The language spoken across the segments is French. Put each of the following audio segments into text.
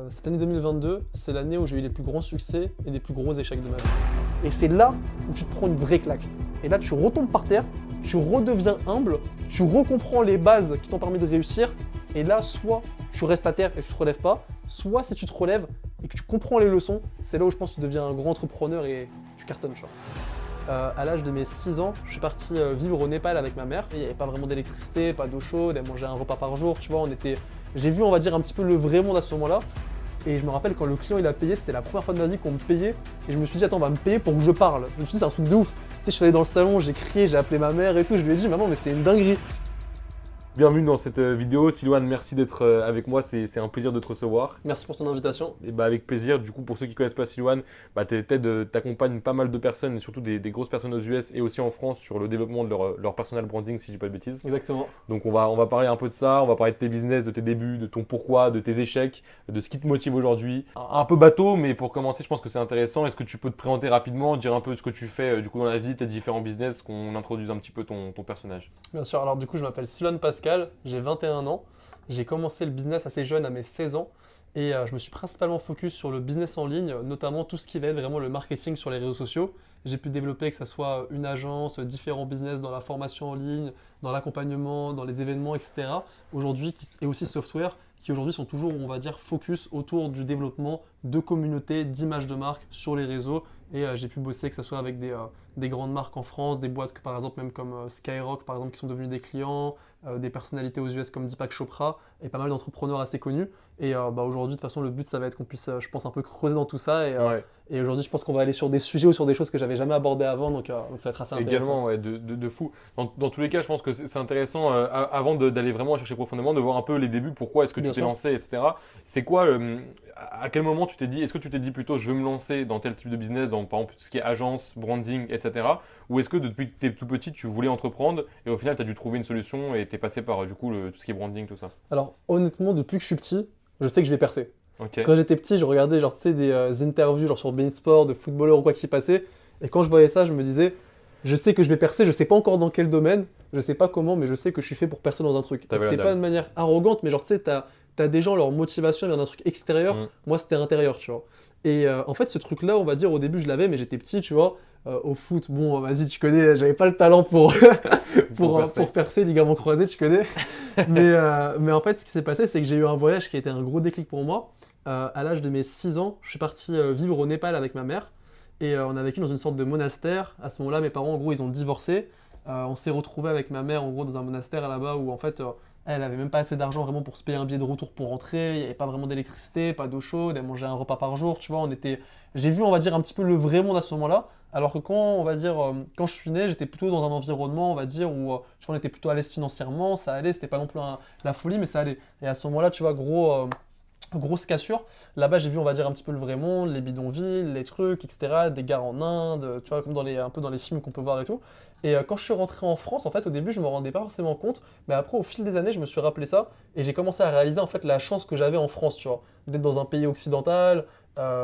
Cette année 2022, c'est l'année où j'ai eu les plus grands succès et les plus gros échecs de ma vie. Et c'est là où tu te prends une vraie claque. Et là, tu retombes par terre, tu redeviens humble, tu recomprends les bases qui t'ont permis de réussir. Et là, soit tu restes à terre et tu te relèves pas, soit si tu te relèves et que tu comprends les leçons, c'est là où je pense que tu deviens un grand entrepreneur et tu cartonnes. À l'âge de mes 6 ans, je suis parti vivre au Népal avec ma mère. Il n'y avait pas vraiment d'électricité, pas d'eau chaude, elle mangeait un repas par jour, tu vois, J'ai vu, on va dire, un petit peu le vrai monde à ce moment-là. Et je me rappelle quand le client il a payé, c'était la première fois de ma vie qu'on me payait. Et je me suis dit, attends, on va me payer pour que je parle. Je me suis dit, c'est un truc de ouf. Tu sais, je suis allé dans le salon, j'ai crié, j'ai appelé ma mère et tout. Je lui ai dit, maman, mais c'est une dinguerie. Bienvenue dans cette vidéo. Silouane, merci d'être avec moi. C'est un plaisir de te recevoir. Merci pour ton invitation. Et avec plaisir. Du coup, pour ceux qui ne connaissent pas Silouane, t'accompagnes pas mal de personnes, et surtout des grosses personnes aux US et aussi en France sur le développement de leur personal branding, si je dis pas de bêtises. Exactement. Donc on va parler un peu de ça. On va parler de tes business, de tes débuts, de ton pourquoi, de tes échecs, de ce qui te motive aujourd'hui. Un peu bateau, mais pour commencer, je pense que c'est intéressant. Est-ce que tu peux te présenter rapidement, dire un peu ce que tu fais du coup dans la vie, tes différents business, qu'on introduise un petit peu ton personnage? Bien sûr. Alors du coup, je m'appelle Silouane Pascal, j'ai 21 ans. J'ai commencé le business assez jeune, à mes 16 ans. Et je me suis principalement focus sur le business en ligne, notamment tout ce qui va être vraiment le marketing sur les réseaux sociaux. J'ai pu développer que ce soit une agence, différents business dans la formation en ligne, dans l'accompagnement, dans les événements, etc. Aujourd'hui, et aussi software, qui aujourd'hui sont toujours, on va dire, focus autour du développement de communautés, d'images de marque sur les réseaux. Et j'ai pu bosser que ce soit avec des grandes marques en France, des boîtes que, par exemple, même comme Skyrock, par exemple, qui sont devenus des clients, des personnalités aux US comme Deepak Chopra et pas mal d'entrepreneurs assez connus. Et aujourd'hui, de toute façon, le but, ça va être qu'on puisse, je pense, un peu creuser dans tout ça. Et aujourd'hui, je pense qu'on va aller sur des sujets ou sur des choses que j'avais jamais abordées avant, donc ça va être assez intéressant. Également, ouais, de fou. Dans tous les cas, je pense que c'est intéressant, avant d'aller vraiment chercher profondément, de voir un peu les débuts, pourquoi est-ce que tu t'es lancé, etc. C'est quoi, à quel moment tu t'es dit, est-ce que tu t'es dit plutôt, je veux me lancer dans tel type de business, dans par exemple tout ce qui est agence, branding, etc. Ou est-ce que depuis que tu es tout petit, tu voulais entreprendre et au final, tu as dû trouver une solution et tu es passé par du coup tout ce qui est branding, tout ça? Alors, honnêtement, depuis que je suis petit, je sais que je vais percer. Okay. Quand j'étais petit, je regardais genre, tu sais, des interviews genre, sur Beansport, de footballeurs ou quoi qui passait. Et quand je voyais ça, je me disais, je sais que je vais percer, je sais pas encore dans quel domaine, je sais pas comment, mais je sais que je suis fait pour percer dans un truc. C'était pas de manière arrogante, mais genre, tu sais, t'as des gens, leur motivation vient d'un truc extérieur. Moi, c'était intérieur, tu vois. Et en fait, ce truc-là, on va dire, au début, je l'avais, mais j'étais petit, tu vois. Au foot, bon, vas-y, tu connais, j'avais pas le talent pour percer, ligament croisé, tu connais. mais en fait, ce qui s'est passé, c'est que j'ai eu un voyage qui a été un gros déclic pour moi. À l'âge de mes 6 ans, je suis parti vivre au Népal avec ma mère. Et on a vécu dans une sorte de monastère. À ce moment-là, mes parents, en gros, ils ont divorcé. On s'est retrouvés avec ma mère, en gros, dans un monastère là-bas où, en fait, elle avait même pas assez d'argent vraiment pour se payer un billet de retour pour rentrer. Il n'y avait pas vraiment d'électricité, pas d'eau chaude. Elle mangeait un repas par jour, tu vois. J'ai vu, on va dire, un petit peu le vrai monde à ce moment-là. Alors que quand je suis né, j'étais plutôt dans un environnement, on va dire, où tu vois, on était plutôt à l'aise financièrement, ça allait, c'était pas non plus la folie, mais ça allait. Et à ce moment-là, tu vois, grosse cassure. Là-bas, j'ai vu, on va dire, un petit peu le vrai monde, les bidonvilles, les trucs, etc., des gares en Inde, tu vois, comme un peu dans les films qu'on peut voir et tout. Et quand je suis rentré en France, en fait, au début, je me rendais pas forcément compte, mais après, au fil des années, je me suis rappelé ça, et j'ai commencé à réaliser, en fait, la chance que j'avais en France, tu vois, d'être dans un pays occidental,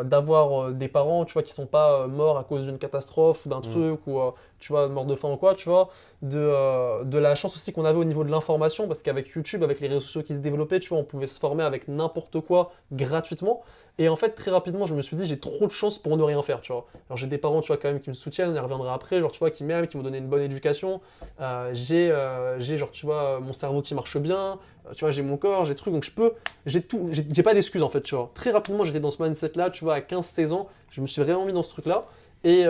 d'avoir des parents, tu vois, qui sont pas morts à cause d'une catastrophe ou d'un truc, ou, tu vois, mort de faim ou quoi, tu vois, de la chance aussi qu'on avait au niveau de l'information, parce qu'avec YouTube, avec les réseaux sociaux qui se développaient, tu vois, on pouvait se former avec n'importe quoi gratuitement. Et en fait, très rapidement, je me suis dit, j'ai trop de chance pour ne rien faire, tu vois. Alors, j'ai des parents, tu vois, quand même, qui me soutiennent, on y reviendra après, genre, tu vois, qui m'aiment, qui m'ont donné une bonne éducation. J'ai, genre, tu vois, mon cerveau qui marche bien, tu vois, j'ai mon corps, j'ai trucs, donc j'ai pas d'excuses, en fait, tu vois. Très rapidement, j'étais dans ce mindset-là, tu vois, à 15-16 ans, je me suis vraiment mis dans ce truc-là. Et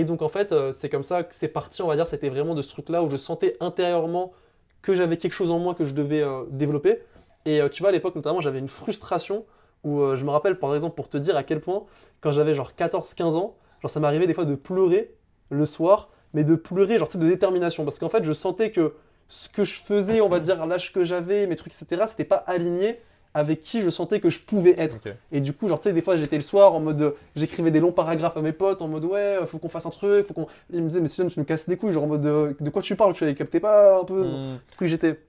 donc, en fait, c'est comme ça que c'est parti, on va dire, c'était vraiment de ce truc-là où je sentais intérieurement que j'avais quelque chose en moi que je devais développer. Et tu vois, à l'époque, notamment, j'avais une frustration où je me rappelle, par exemple, pour te dire à quel point, quand j'avais genre 14-15 ans, genre ça m'arrivait des fois de pleurer le soir, mais de pleurer, genre, tu sais, de détermination. Parce qu'en fait, je sentais que ce que je faisais, on va dire, à l'âge que j'avais, mes trucs, etc., c'était pas aligné avec qui je sentais que je pouvais être. Okay. Et du coup, genre, tu sais, des fois, j'étais le soir en mode, j'écrivais des longs paragraphes à mes potes, en mode, ouais, faut qu'on fasse un truc, faut qu'on... Ils me disaient, mais sinon, tu nous casses des couilles, genre, en mode, de quoi tu parles, tu les captais pas un peu, du coup, j'étais...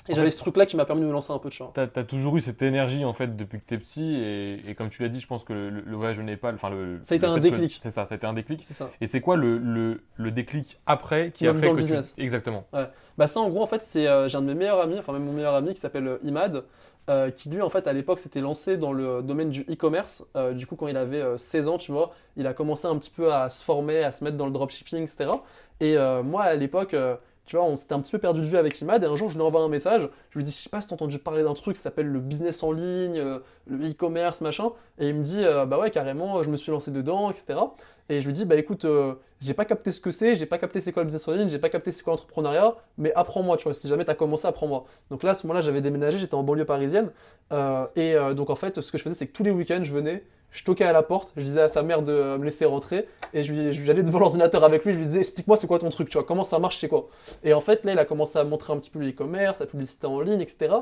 Et j'avais ce truc-là qui m'a permis de me lancer un peu de chat. Tu as toujours eu cette énergie en fait depuis que tu es petit et comme tu l'as dit, je pense que le voyage au Népal, enfin ça a été un déclic. C'est ça, ça a été un déclic. C'est ça. Et c'est quoi le déclic après qui a fait dans que le business. Exactement. Ouais. Bah ça en gros en fait c'est j'ai un de mes meilleurs amis, enfin même mon meilleur ami qui s'appelle Imad, qui lui en fait à l'époque s'était lancé dans le domaine du e-commerce. Du coup quand il avait 16 ans tu vois, il a commencé un petit peu à se former, à se mettre dans le dropshipping etc. Et moi à l'époque tu vois, on s'était un petit peu perdu de vue avec Imad et un jour je lui envoie un message, je lui dis je sais pas si t'as entendu parler d'un truc qui s'appelle le business en ligne, le e-commerce machin, et il me dit bah ouais carrément je me suis lancé dedans etc. Et je lui dis bah écoute j'ai pas capté ce que c'est, j'ai pas capté c'est quoi le business en ligne, j'ai pas capté c'est quoi l'entrepreneuriat, mais apprends-moi tu vois, si jamais t'as commencé apprends-moi. Donc là à ce moment-là j'avais déménagé, j'étais en banlieue parisienne donc en fait ce que je faisais c'est que tous les week-ends je venais, je toquais à la porte, je disais à sa mère de me laisser rentrer et j'allais devant l'ordinateur avec lui, je lui disais explique-moi c'est quoi ton truc, tu vois, comment ça marche, c'est quoi. Et en fait là il a commencé à me montrer un petit peu le e-commerce, la publicité en ligne, etc.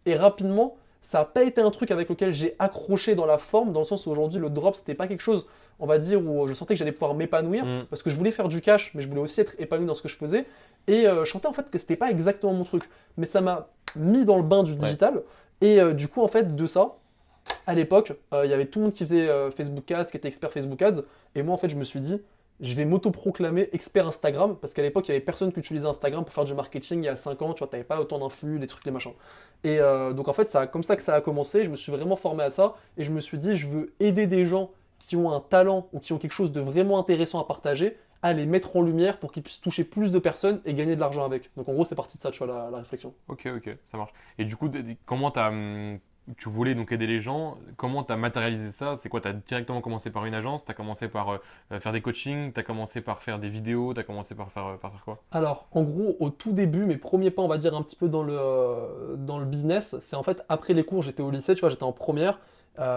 Et rapidement, ça n'a pas été un truc avec lequel j'ai accroché dans la forme, dans le sens où aujourd'hui le drop c'était pas quelque chose, on va dire, où je sentais que j'allais pouvoir m'épanouir, parce que je voulais faire du cash, mais je voulais aussi être épanoui dans ce que je faisais. Et je sentais en fait que c'était pas exactement mon truc, mais ça m'a mis dans le bain du digital. Et du coup en fait de ça, à l'époque, il y avait tout le monde qui faisait Facebook Ads, qui était expert Facebook Ads, et moi en fait je me suis dit, je vais m'auto-proclamer expert Instagram, parce qu'à l'époque il n'y avait personne qui utilisait Instagram pour faire du marketing il y a 5 ans, tu vois, t'avais pas autant d'influx, des trucs, les machins. Et donc en fait c'est comme ça que ça a commencé, je me suis vraiment formé à ça, et je me suis dit je veux aider des gens qui ont un talent ou qui ont quelque chose de vraiment intéressant à partager, à les mettre en lumière pour qu'ils puissent toucher plus de personnes et gagner de l'argent avec. Donc en gros c'est parti de ça, tu vois, la réflexion. Ok, ça marche. Et du coup, comment tu voulais donc aider les gens, comment tu as matérialisé ça? C'est quoi? Tu as directement commencé par une agence, tu as commencé par faire des coachings, tu as commencé par faire des vidéos, tu as commencé par faire quoi? Alors, en gros, au tout début, mes premiers pas, on va dire un petit peu dans le business, c'est en fait après les cours, j'étais au lycée, tu vois, j'étais en première,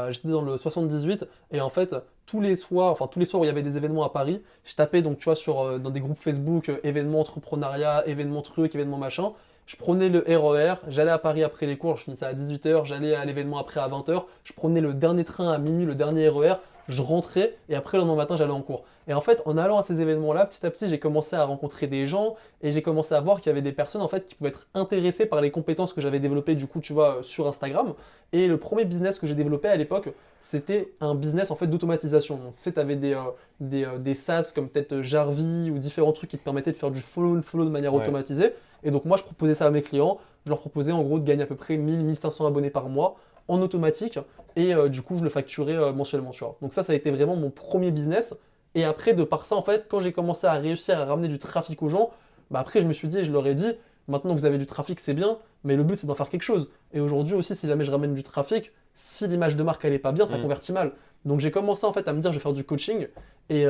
j'étais dans le 78, et en fait, tous les soirs où il y avait des événements à Paris, je tapais donc, tu vois, dans des groupes Facebook, événements entrepreneuriat, événements trucs, événements machin. Je prenais le RER, j'allais à Paris après les cours, je finissais à 18h, j'allais à l'événement après à 20h, je prenais le dernier train à minuit, le dernier RER, je rentrais et après le lendemain matin j'allais en cours. Et en fait en allant à ces événements-là, petit à petit j'ai commencé à rencontrer des gens et j'ai commencé à voir qu'il y avait des personnes en fait qui pouvaient être intéressées par les compétences que j'avais développées du coup tu vois sur Instagram. Et le premier business que j'ai développé à l'époque, c'était un business en fait d'automatisation. Donc tu sais, tu avais des SaaS comme peut-être Jarvis ou différents trucs qui te permettaient de faire du follow de manière automatisée. Et donc moi je proposais ça à mes clients, je leur proposais en gros de gagner à peu près 1000-1500 abonnés par mois en automatique et du coup je le facturais mensuellement tu vois. Donc ça a été vraiment mon premier business et après de par ça en fait quand j'ai commencé à réussir à ramener du trafic aux gens, bah après je me suis dit, je leur ai dit maintenant que vous avez du trafic c'est bien mais le but c'est d'en faire quelque chose. Et aujourd'hui aussi si jamais je ramène du trafic, si l'image de marque elle est pas bien ça convertit mal. Donc j'ai commencé en fait à me dire je vais faire du coaching et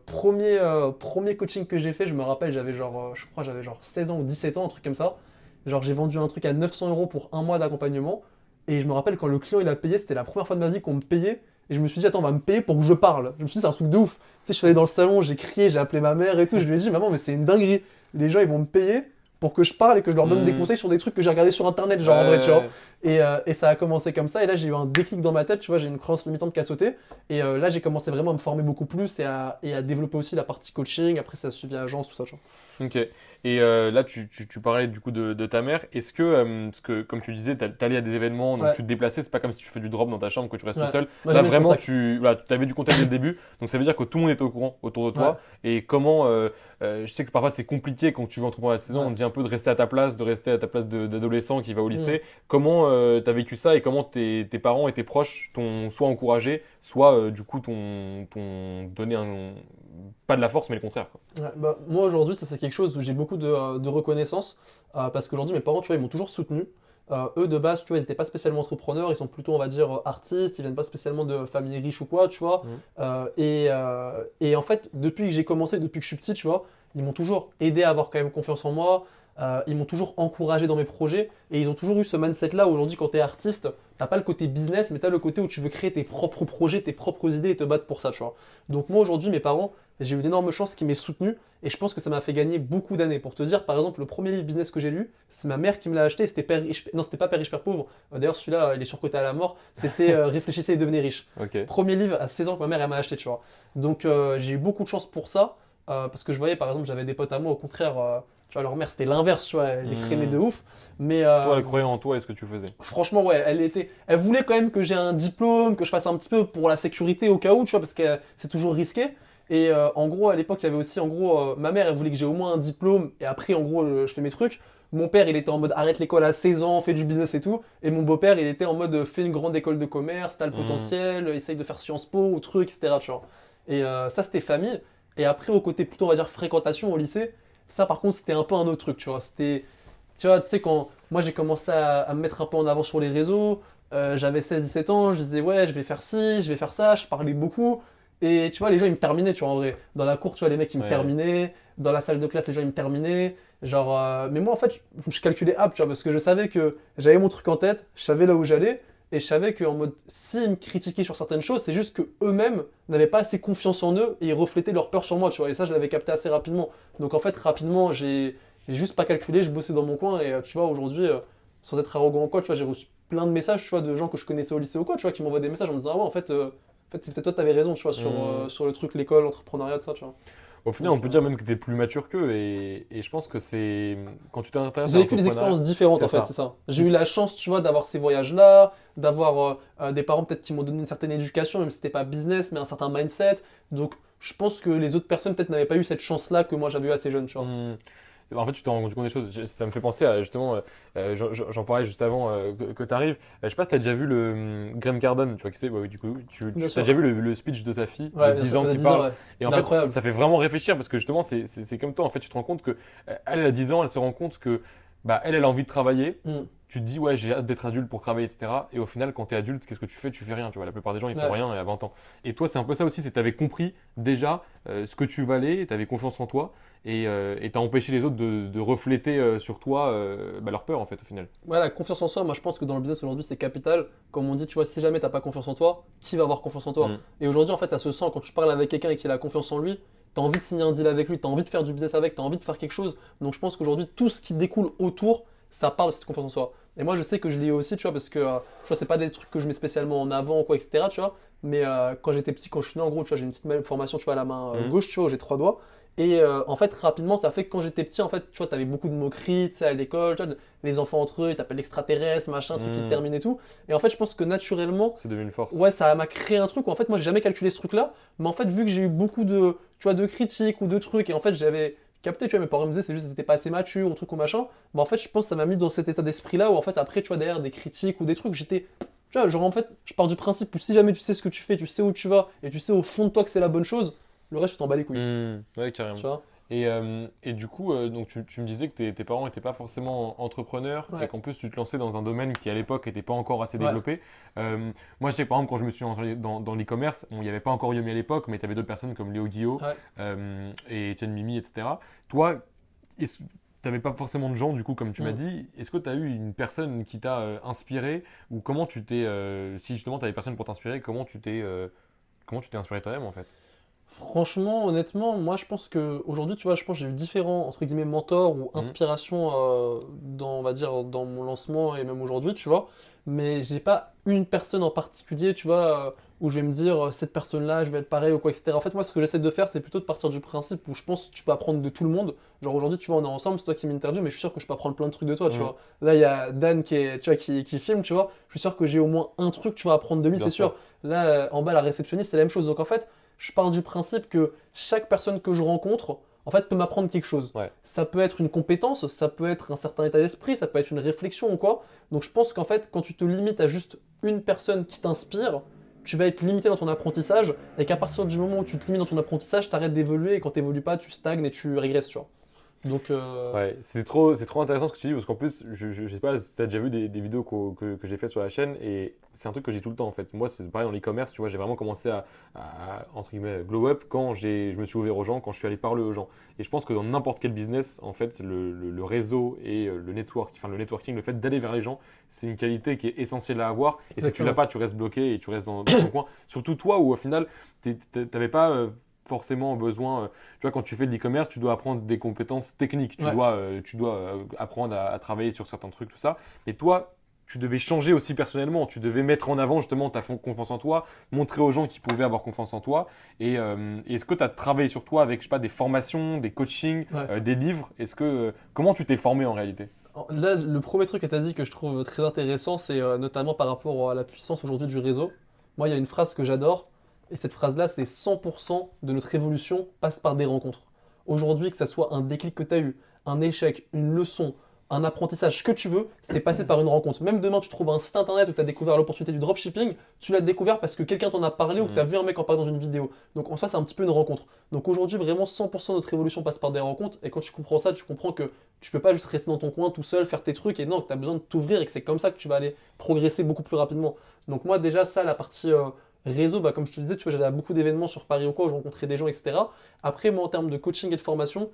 premier coaching que j'ai fait, je me rappelle je crois j'avais genre 16 ans ou 17 ans, un truc comme ça. Genre j'ai vendu un truc à 900 € pour un mois d'accompagnement et je me rappelle quand le client il a payé, c'était la première fois de ma vie qu'on me payait et je me suis dit attends on va me payer pour que je parle. Je me suis dit c'est un truc de ouf. Tu sais je suis allé dans le salon, j'ai crié, j'ai appelé ma mère et tout, je lui ai dit maman mais c'est une dinguerie. Les gens ils vont me payer pour que je parle et que je leur donne des conseils sur des trucs que j'ai regardés sur internet, genre en vrai, tu vois. Et ça a commencé comme ça, et là j'ai eu un déclic dans ma tête, tu vois, j'ai une croyance limitante qui a sauté, et là j'ai commencé vraiment à me former beaucoup plus et à développer aussi la partie coaching, après ça a suivi agence, tout ça, tu vois. Ok. Et là, tu parlais du coup de ta mère. Est-ce que, parce que comme tu disais, t'allais à des événements, donc tu te déplaçais, c'est pas comme si tu fais du drop dans ta chambre que tu restes tout seul. Moi, là, vraiment, tu avais du contact dès le début, donc ça veut dire que tout le monde est au courant autour de toi. Et comment, je sais que parfois c'est compliqué quand tu veux entreprendre à 16 ans, on te dit un peu de rester à ta place, d'adolescent qui va au lycée. Comment tu as vécu ça et comment tes parents et tes proches t'ont soit encouragé, soit du coup t'ont donné pas de la force, mais le contraire, quoi. Bah, moi aujourd'hui, ça c'est quelque chose où j'ai beaucoup de reconnaissance parce qu'aujourd'hui mes parents, tu vois, ils m'ont toujours soutenu. Eux de base, tu vois, ils n'étaient pas spécialement entrepreneurs, ils sont plutôt, on va dire, artistes, ils viennent pas spécialement de famille riche ou quoi, tu vois. Et en fait, depuis que j'ai commencé, depuis que je suis petit, tu vois, ils m'ont toujours aidé à avoir quand même confiance en moi. Ils m'ont toujours encouragé dans mes projets et ils ont toujours eu ce mindset-là où aujourd'hui, quand tu es artiste, t'as pas le côté business, mais tu as le côté où tu veux créer tes propres projets, tes propres idées et te battre pour ça, tu vois. Donc moi aujourd'hui, mes parents, j'ai eu d'énormes chances qu'ils m'aient soutenu et je pense que ça m'a fait gagner beaucoup d'années. Pour te dire, par exemple, le premier livre business que j'ai lu, c'est ma mère qui me l'a acheté, c'était non, c'était pas Père riche, Père pauvre. D'ailleurs, celui-là, il est surcoté à la mort. C'était Réfléchissez et devenez riche. Premier livre à 16 ans que ma mère elle m'a acheté, tu vois. Donc j'ai eu beaucoup de chance pour ça. Parce que je voyais par exemple j'avais des potes à moi au contraire Tu vois, leur mère, c'était l'inverse, tu vois, elle les freinait de ouf. Mais toi, elle croyait en toi et ce que tu faisais. franchement, ouais, elle voulait quand même que j'ai un diplôme, que je fasse un petit peu pour la sécurité au cas où, tu vois, parce que c'est toujours risqué. Et en gros, à l'époque, il y avait aussi, en gros, ma mère, elle voulait que j'ai au moins un diplôme, et après, en gros, je fais mes trucs. Mon père, il était en mode arrête l'école à 16 ans, fais du business et tout. Et mon beau-père, il était en mode fais une grande école de commerce, t'as le potentiel, essaye de faire Sciences Po ou truc, etc. Tu vois. Et ça, c'était famille. Et après, au côté plutôt, on va dire, fréquentation au lycée, ça, par contre, c'était un peu un autre truc, tu vois. C'était, tu vois, tu sais, quand moi, j'ai commencé à me mettre un peu en avant sur les réseaux, j'avais 16-17 ans, je disais, ouais, je vais faire ci, je vais faire ça, je parlais beaucoup. Et tu vois, les gens, ils me terminaient, tu vois, en vrai. Dans la cour, tu vois, les mecs, ils me terminaient. Dans la salle de classe, les gens, ils me terminaient. Genre, mais moi, en fait, je calculais up, tu vois, parce que je savais que j'avais mon truc en tête, je savais là où j'allais, et je savais qu'en mode, s'ils me critiquaient sur certaines choses, c'est juste qu'eux-mêmes n'avaient pas assez confiance en eux et ils reflétaient leur peur sur moi, tu vois. Et ça, je l'avais capté assez rapidement. Donc, en fait, rapidement, j'ai juste pas calculé, je bossais dans mon coin, et tu vois, aujourd'hui, sans être arrogant ou quoi, tu vois, j'ai reçu plein de messages, tu vois, de gens que je connaissais au lycée ou quoi, tu vois, qui m'envoient des messages en me disant, ah ouais, en fait, peut-être toi, t'avais raison, tu vois, sur le truc, l'école, l'entrepreneuriat, tout ça, tu vois. Au final, Donc, on peut dire même que tu es plus mature qu'eux et je pense que c'est quand tu t'intéresses à j'ai vécu des l'entrepreneuriat, expériences différentes c'est en fait, ça. c'est ça. J'ai eu la chance, tu vois, d'avoir ces voyages-là, d'avoir des parents peut-être qui m'ont donné une certaine éducation, même si c'était pas business, mais un certain mindset. Donc, je pense que les autres personnes peut-être n'avaient pas eu cette chance-là que moi j'avais eu assez jeune, tu vois. Hmm. En fait, tu t'es rendu compte des choses. Ça me fait penser à justement, j'en parlais juste avant que tu arrives. Je sais pas si tu as déjà vu le Graham Cardone, tu vois qui c'est. Bah oui, du coup, Bien as sûr. déjà vu le speech de sa fille de Ouais, bien 10 sûr, ans on a qui 10 ans, parle. ouais. Et en C'est fait, incroyable. ça fait vraiment réfléchir parce que justement, c'est comme toi. En fait, tu te rends compte que elle a 10 ans, elle se rend compte que bah, elle a envie de travailler. Hmm. Tu te dis, ouais, j'ai hâte d'être adulte pour travailler, etc. Et au final, quand tu es adulte, qu'est-ce que tu fais? Tu fais rien. Tu vois, la plupart des gens, ils font Ouais. rien à 20 ans. Et toi, c'est un peu ça aussi, c'est que tu avais compris déjà ce que tu valais, tu avais confiance en toi et t'as empêché les autres de refléter sur toi bah, leur peur en fait au final. Ouais, la confiance en soi, moi je pense que dans le business aujourd'hui c'est capital. Comme on dit, tu vois, si jamais t'as pas confiance en toi, qui va avoir confiance en toi? Mm. Et aujourd'hui, en fait, ça se sent quand tu parles avec quelqu'un et qu'il a confiance en lui, t'as envie de signer un deal avec lui, t'as envie de faire du business avec, t'as envie de faire quelque chose. Donc je pense qu'aujourd'hui, tout ce qui découle autour, ça parle de cette confiance en soi. Et moi je sais que je l'ai aussi, tu vois, parce que tu vois, c'est pas des trucs que je mets spécialement en avant ou quoi, etc. Tu vois, mais quand j'étais petit, quand je suis né, en gros, tu vois, j'ai une petite formation, tu vois, à la main Mm. gauche, tu vois, où j'ai 3 doigts. Et en fait, rapidement, ça fait que quand j'étais petit, en fait, tu vois, t'avais beaucoup de moqueries, tu sais, à l'école, tu vois, les enfants entre eux, ils t'appellent l'extraterrestre, machin, truc qui te Mm. termine et tout. Et en fait, je pense que naturellement, C'est devenu une force. ouais, ça m'a créé un truc où en fait, moi, j'ai jamais calculé ce truc-là. Mais en fait, vu que j'ai eu beaucoup de, tu vois, de critiques ou de trucs, et en fait, j'avais capté, tu vois, mes parents me disaient, c'est juste que c'était pas assez mature ou truc ou machin. Mais en fait, je pense que ça m'a mis dans cet état d'esprit-là où en fait, après, tu vois, derrière des critiques ou des trucs, j'étais. Tu vois, genre en fait, je pars du principe où si jamais tu sais ce que tu fais, tu sais où tu vas, et tu sais au fond de toi que c'est la bonne chose, le reste, tu t'en bats les couilles. Mm. Ouais, carrément. Tu vois? Et du coup, donc tu me disais que tes parents n'étaient pas forcément entrepreneurs et Ouais. qu'en plus tu te lançais dans un domaine qui à l'époque n'était pas encore assez Ouais. développé. Moi, je sais que par exemple, quand je me suis lancé dans l'e-commerce, bon, il n'y avait pas encore Yomi à l'époque, mais tu avais d'autres personnes comme Léo Guillot Ouais. et Étienne Mimi, etc. Toi, tu n'avais pas forcément de gens, du coup, comme tu m'as Mm. dit. Est-ce que tu as eu une personne qui t'a inspiré ou comment tu t'es, si justement tu avais personne pour t'inspirer, comment tu t'es inspiré toi-même en fait? Franchement, honnêtement, moi je pense que aujourd'hui, tu vois, je pense que j'ai eu différents entre guillemets mentors ou Mhm. inspirations dans, on va dire, dans mon lancement et même aujourd'hui, tu vois. Mais j'ai pas une personne en particulier, tu vois, où je vais me dire cette personne-là, je vais être pareil ou quoi, etc. En fait, moi, ce que j'essaie de faire, c'est plutôt de partir du principe où je pense que tu peux apprendre de tout le monde. Genre aujourd'hui, tu vois, on est ensemble, c'est toi qui m'interviews, mais je suis sûr que je peux apprendre plein de trucs de toi, tu Mhm. vois. Là, il y a Dan qui est, tu vois, qui filme, tu vois. Je suis sûr que j'ai au moins un truc, tu vas apprendre de lui, Bien c'est sûr. sûr. Là, en bas, la réceptionniste, c'est la même chose. Donc en fait je pars du principe que chaque personne que je rencontre, en fait, peut m'apprendre quelque chose. Ouais. Ça peut être une compétence, ça peut être un certain état d'esprit, ça peut être une réflexion ou quoi. Donc je pense qu'en fait, quand tu te limites à juste une personne qui t'inspire, tu vas être limité dans ton apprentissage et qu'à partir du moment où tu te limites dans ton apprentissage, tu arrêtes d'évoluer et quand tu n'évolues pas, tu stagnes et tu régresses, tu vois. Donc, Ouais, c'est trop intéressant ce que tu dis parce qu'en plus, je sais pas si tu as déjà vu des vidéos que j'ai faites sur la chaîne et c'est un truc que j'ai tout le temps en fait. Moi, c'est pareil dans l'e-commerce, tu vois, j'ai vraiment commencé entre guillemets, glow up quand je me suis ouvert aux gens, quand je suis allé parler aux gens. Et je pense que dans n'importe quel business, en fait, le réseau et le networking, le fait d'aller vers les gens, c'est une qualité qui est essentielle à avoir. Et si tu l'as exactement. pas, tu restes bloqué et tu restes dans ton coin. Surtout toi où au final, t'avais pas forcément besoin. Tu vois, quand tu fais de l'e-commerce, tu dois apprendre des compétences techniques. Ouais. Tu dois apprendre à travailler sur certains trucs, tout ça. Et toi, tu devais changer aussi personnellement. Tu devais mettre en avant justement ta confiance en toi, montrer aux gens qui pouvaient avoir confiance en toi. Et est-ce que tu as travaillé sur toi avec, je sais pas, des formations, des coachings, des livres? Comment tu t'es formé en réalité? Là, le premier truc que tu as dit que je trouve très intéressant, c'est notamment par rapport à la puissance aujourd'hui du réseau. Moi, il y a une phrase que j'adore, et cette phrase-là, c'est 100% de notre évolution passe par des rencontres. Aujourd'hui, que ça soit un déclic que tu as eu, un échec, une leçon, un apprentissage, ce que tu veux, c'est passé par une rencontre. Même demain, tu trouves un site internet où tu as découvert l'opportunité du dropshipping, tu l'as découvert parce que quelqu'un t'en a parlé ou que tu as vu un mec en parler dans une vidéo. Donc en soi, c'est un petit peu une rencontre. Donc aujourd'hui, vraiment, 100% de notre évolution passe par des rencontres. Et quand tu comprends ça, tu comprends que tu peux pas juste rester dans ton coin tout seul, faire tes trucs, et non, que tu as besoin de t'ouvrir et que c'est comme ça que tu vas aller progresser beaucoup plus rapidement. Donc moi, déjà, ça, la partie réseau, bah, comme je te disais, tu vois, j'allais à beaucoup d'événements sur Paris ou quoi, où je rencontrais des gens, etc. Après, moi, en termes de coaching et de formation,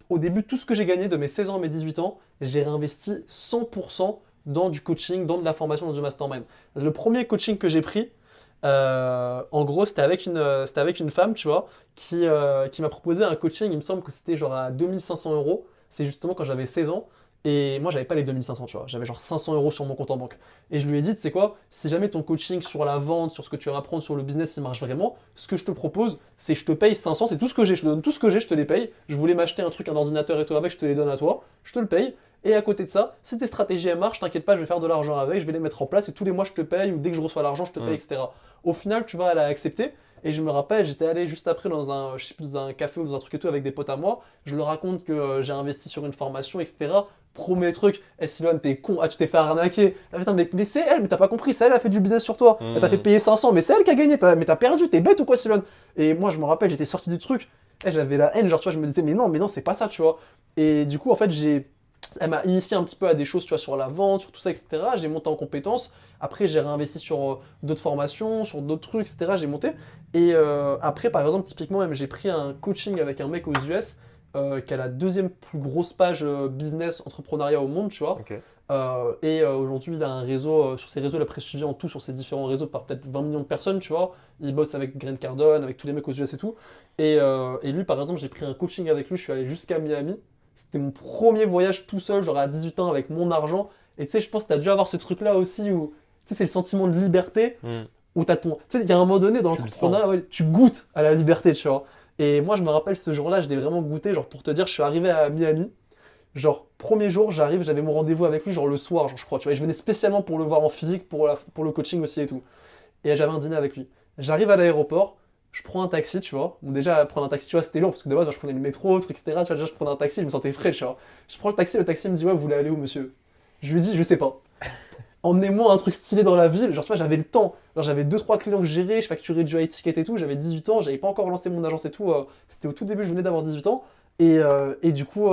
au début, tout ce que j'ai gagné de mes 16 ans à mes 18 ans, j'ai réinvesti 100% dans du coaching, dans de la formation, dans du mastermind. Le premier coaching que j'ai pris, en gros, c'était avec une femme, tu vois, qui m'a proposé un coaching, il me semble que c'était genre à 2 500 euros. C'est justement quand j'avais 16 ans. Et moi, j'avais pas les 2 500, tu vois. J'avais genre 500 euros sur mon compte en banque. Et je lui ai dit, tu sais quoi, si jamais ton coaching sur la vente, sur ce que tu vas apprendre, sur le business, il marche vraiment, ce que je te propose, c'est je te paye 500, c'est tout ce que j'ai. Je te donne tout ce que j'ai, je te les paye. Je voulais m'acheter un truc, un ordinateur et tout avec, je te les donne à toi, je te le paye. Et à côté de ça, si tes stratégies elles marchent, t'inquiète pas, je vais faire de l'argent avec, je vais les mettre en place et tous les mois je te paye ou dès que je reçois l'argent, je te paye, etc. Au final, tu vois, elle a accepté. Et je me rappelle, j'étais allé juste après dans un, je sais plus, dans un café ou dans un truc et tout avec des potes à moi. Je leur raconte que j'ai investi sur une formation, etc. Premier truc, Sylvain, t'es con, ah tu t'es fait arnaquer. Ah, putain, mais c'est elle, mais t'as pas compris, c'est elle qui a fait du business sur toi. Elle t'a fait payer 500, mais c'est elle qui a gagné, mais t'as perdu, t'es bête ou quoi, Sylvain? Et moi, je me rappelle, j'étais sorti du truc, et j'avais la haine, genre, tu vois, je me disais, mais non, c'est pas ça, tu vois. Et du coup, en fait, elle m'a initié un petit peu à des choses, tu vois, sur la vente, sur tout ça, etc. J'ai monté en compétences. Après, j'ai réinvesti sur d'autres formations, sur d'autres trucs, etc. J'ai monté. Et après, par exemple, typiquement, même, j'ai pris un coaching avec un mec aux US qui a la deuxième plus grosse page business entrepreneuriat au monde, tu vois. Ok. Aujourd'hui, il a un réseau, sur ses réseaux, il a présuivi en tout sur ses différents réseaux par peut-être 20 millions de personnes, tu vois. Il bosse avec Grant Cardone, avec tous les mecs aux US et tout. Et lui, par exemple, j'ai pris un coaching avec lui, je suis allé jusqu'à Miami. C'était mon premier voyage tout seul, genre à 18 ans, avec mon argent. Et tu sais, je pense que tu as dû avoir ce truc-là aussi où, tu sais, c'est le sentiment de liberté, où tu as ton. Tu sais, il y a un moment donné dans l'entrepreneuriat, ouais, tu goûtes à la liberté, tu vois. Et moi, je me rappelle ce jour-là, je l'ai vraiment goûté, genre pour te dire, je suis arrivé à Miami. Genre, premier jour, j'arrive, j'avais mon rendez-vous avec lui, genre le soir, genre, je crois, tu vois. Et je venais spécialement pour le voir en physique, pour le coaching aussi et tout. Et j'avais un dîner avec lui. J'arrive à l'aéroport, je prends un taxi, tu vois. Bon, déjà, prendre un taxi, tu vois, c'était lourd parce que de base, genre, je prenais le métro, truc, etc. Tu vois, déjà, je prenais un taxi, je me sentais frais, tu vois. Je prends le taxi me dit, ouais, vous voulez aller où, monsieur? Je lui dis, je sais pas. Emmenez-moi un truc stylé dans la ville. Genre, tu vois, j'avais le temps. Genre, j'avais 2-3 clients que je gérais, je facturais du high ticket et tout. J'avais 18 ans, j'avais pas encore lancé mon agence et tout. C'était au tout début, je venais d'avoir 18 ans. Et du coup,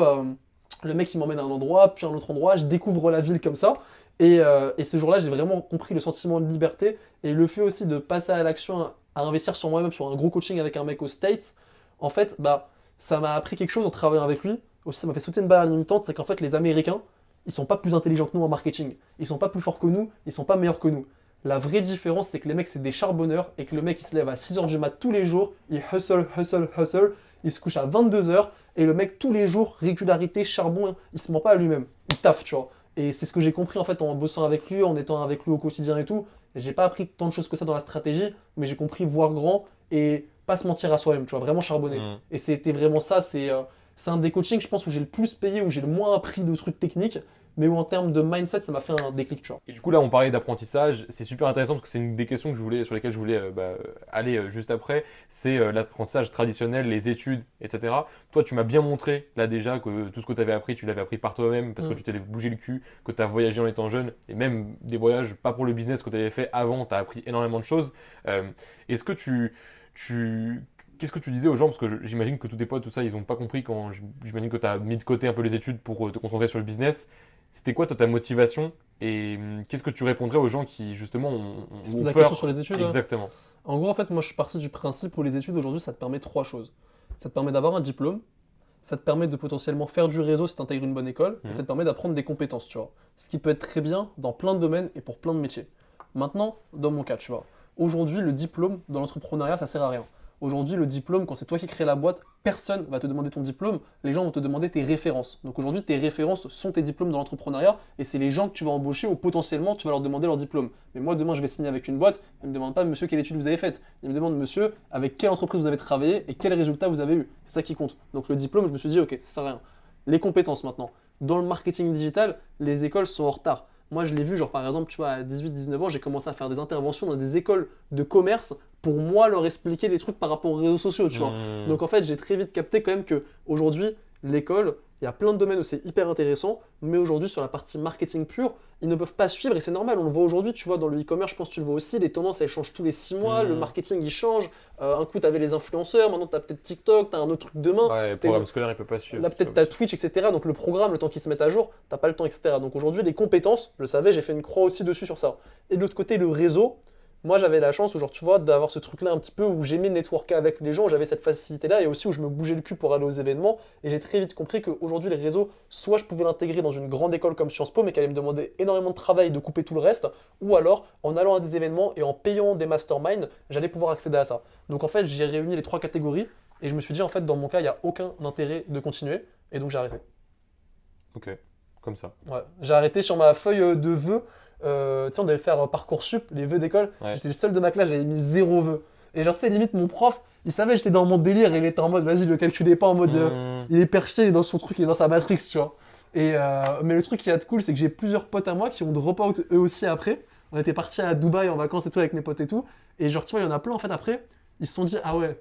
le mec, il m'emmène à un endroit, puis à un autre endroit. Je découvre la ville comme ça. Et ce jour-là, j'ai vraiment compris le sentiment de liberté et le fait aussi de passer à l'action, à investir sur moi-même, sur un gros coaching avec un mec aux States. En fait, bah, ça m'a appris quelque chose en travaillant avec lui. Aussi, ça m'a fait sauter une barrière limitante, c'est qu'en fait, les Américains, ils sont pas plus intelligents que nous en marketing. Ils sont pas plus forts que nous, ils sont pas meilleurs que nous. La vraie différence, c'est que les mecs, c'est des charbonneurs et que le mec, il se lève à 6h du mat tous les jours, il hustle, hustle, hustle, il se couche à 22h et le mec, tous les jours, régularité, charbon, il se ment pas à lui-même. Il taffe, tu vois. Et c'est ce que j'ai compris en fait en bossant avec lui, en étant avec lui au quotidien et tout. J'ai pas appris tant de choses que ça dans la stratégie, mais j'ai compris voir grand et pas se mentir à soi-même, tu vois, vraiment charbonner. Et c'était vraiment ça, c'est un des coachings, je pense, où j'ai le plus payé, où j'ai le moins appris de trucs techniques, mais où en termes de mindset, ça m'a fait un déclic, tu vois. Et du coup, là, on parlait d'apprentissage. C'est super intéressant parce que c'est une des questions sur lesquelles je voulais aller juste après. C'est l'apprentissage traditionnel, les études, etc. Toi, tu m'as bien montré, là déjà, que tout ce que tu avais appris, tu l'avais appris par toi-même parce que tu t'es bougé le cul, que tu as voyagé en étant jeune et même des voyages, pas pour le business que tu avais fait avant, tu as appris énormément de choses. Est-ce que Qu'est-ce que tu disais aux gens? Parce que j'imagine que tous tes potes, tout ça, ils n'ont pas compris quand j'imagine que tu as mis de côté un peu les études pour te concentrer sur le business. C'était quoi toi, ta motivation et qu'est-ce que tu répondrais aux gens qui justement ont La peur? question sur les études. Exactement. En gros, en fait, moi, je suis parti du principe où les études aujourd'hui, ça te permet trois choses. Ça te permet d'avoir un diplôme, ça te permet de potentiellement faire du réseau si tu intègres une bonne école, et ça te permet d'apprendre des compétences, tu vois. Ce qui peut être très bien dans plein de domaines et pour plein de métiers. Maintenant, dans mon cas, tu vois, aujourd'hui, le diplôme dans l'entrepreneuriat, ça sert à rien. Aujourd'hui, le diplôme, quand c'est toi qui crée la boîte, personne va te demander ton diplôme, les gens vont te demander tes références. Donc aujourd'hui, tes références sont tes diplômes dans l'entrepreneuriat et c'est les gens que tu vas embaucher ou potentiellement tu vas leur demander leur diplôme. Mais moi, demain, je vais signer avec une boîte, ils ne me demandent pas, monsieur, quelle étude vous avez faite. Ils me demandent, monsieur, avec quelle entreprise vous avez travaillé et quels résultats vous avez eu. C'est ça qui compte. Donc le diplôme, je me suis dit, ok, ça sert à rien. Les compétences maintenant. Dans le marketing digital, les écoles sont en retard. Moi, je l'ai vu, genre par exemple, tu vois, à 18-19 ans, j'ai commencé à faire des interventions dans des écoles de commerce pour moi leur expliquer les trucs par rapport aux réseaux sociaux, tu vois. Donc en fait, j'ai très vite capté quand même que aujourd'hui, l'école, il y a plein de domaines où c'est hyper intéressant, mais aujourd'hui, sur la partie marketing pur, ils ne peuvent pas suivre et c'est normal. On le voit aujourd'hui, tu vois, dans le e-commerce, je pense que tu le vois aussi, les tendances, elles changent tous les 6 mois, le marketing, il change. Un coup, tu avais les influenceurs, maintenant, tu as peut-être TikTok, tu as un autre truc demain. Ouais, le programme scolaire, il peut pas suivre. Là, peut-être tu as Twitch, etc. Donc le programme, le temps qu'il se mette à jour, tu n'as pas le temps, etc. Donc aujourd'hui, les compétences, je le savais, j'ai fait une croix aussi dessus sur ça. Et de l'autre côté, le réseau. Moi, j'avais la chance, genre, tu vois, d'avoir ce truc-là un petit peu où j'aimais networker avec les gens, j'avais cette facilité-là et aussi où je me bougeais le cul pour aller aux événements. Et j'ai très vite compris qu'aujourd'hui, les réseaux, soit je pouvais l'intégrer dans une grande école comme Sciences Po, mais qu'elle allait me demander énormément de travail de couper tout le reste, ou alors en allant à des événements et en payant des masterminds, j'allais pouvoir accéder à ça. Donc en fait, j'ai réuni les 3 catégories et je me suis dit, en fait, dans mon cas, il n'y a aucun intérêt de continuer. Et donc j'ai arrêté. Ok, comme ça. Ouais. J'ai arrêté sur ma feuille de vœux. Tu sais, on devait faire Parcoursup, les vœux d'école. Ouais. J'étais le seul de ma classe, j'avais mis 0 vœux. Et genre, tu sais, limite, mon prof, il savait que j'étais dans mon délire. Il était en mode, vas-y, le calculez pas en mode. Il est perché, il est dans son truc, il est dans sa matrix, tu vois. Mais le truc qui est cool, c'est que j'ai plusieurs potes à moi qui ont drop out eux aussi après. On était partis à Dubaï en vacances et tout avec mes potes et tout. Et genre, tu vois, il y en a plein en fait après. Ils se sont dit, ah ouais.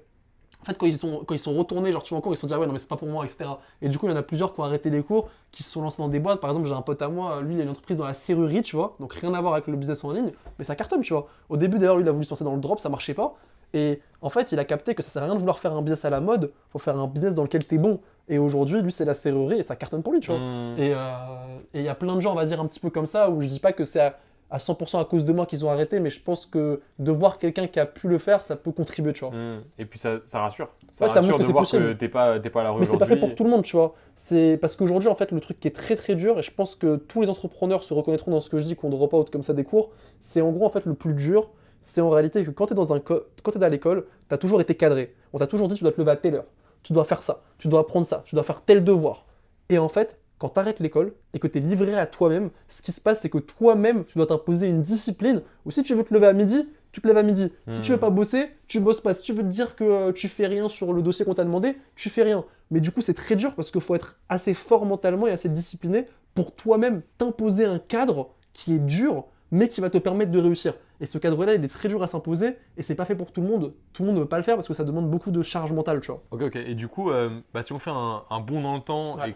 En fait, quand ils sont retournés, genre tu vois en cours, ils se sont dit ah ouais non mais c'est pas pour moi, etc. Et du coup, il y en a plusieurs qui ont arrêté les cours, qui se sont lancés dans des boîtes. Par exemple, j'ai un pote à moi, lui il a une entreprise dans la serrurerie, tu vois, donc rien à voir avec le business en ligne, mais ça cartonne, tu vois. Au début d'ailleurs, lui il a voulu se lancer dans le drop, ça marchait pas. Et en fait, il a capté que ça sert à rien de vouloir faire un business à la mode, faut faire un business dans lequel t'es bon. Et aujourd'hui, lui c'est la serrurerie et ça cartonne pour lui, tu vois. Et il y a plein de gens, on va dire un petit peu comme ça, où je dis pas que c'est à 100% à cause de moi qu'ils ont arrêté, mais je pense que de voir quelqu'un qui a pu le faire, ça peut contribuer, tu vois. Et puis ça rassure. Ça rassure montre de que c'est voir possible. que t'es pas à la rue Mais c'est pas fait aujourd'hui. pour tout le monde, tu vois. C'est parce qu'aujourd'hui, en fait, le truc qui est très très dur, et je pense que tous les entrepreneurs se reconnaîtront dans ce que je dis, qu'on drop out comme ça des cours, c'est en gros, en fait, le plus dur, c'est en réalité que quand t'es à l'école, t'as toujours été cadré. On t'a toujours dit, tu dois te lever à telle heure, tu dois faire ça, tu dois apprendre ça, tu dois faire tel devoir. Et en fait, quand tu arrêtes l'école et que tu es livré à toi-même, ce qui se passe, c'est que toi-même, tu dois t'imposer une discipline. Ou si tu veux te lever à midi, tu te lèves à midi. Si tu veux pas bosser, tu bosses pas. Si tu veux te dire que tu fais rien sur le dossier qu'on t'a demandé, tu fais rien. Mais du coup, c'est très dur parce qu'il faut être assez fort mentalement et assez discipliné pour toi-même t'imposer un cadre qui est dur, mais qui va te permettre de réussir. Et ce cadre-là, il est très dur à s'imposer et c'est pas fait pour tout le monde. Tout le monde ne veut pas le faire parce que ça demande beaucoup de charge mentale, tu vois. Ok. Et du coup, si on fait un bond dans le temps Ouais. et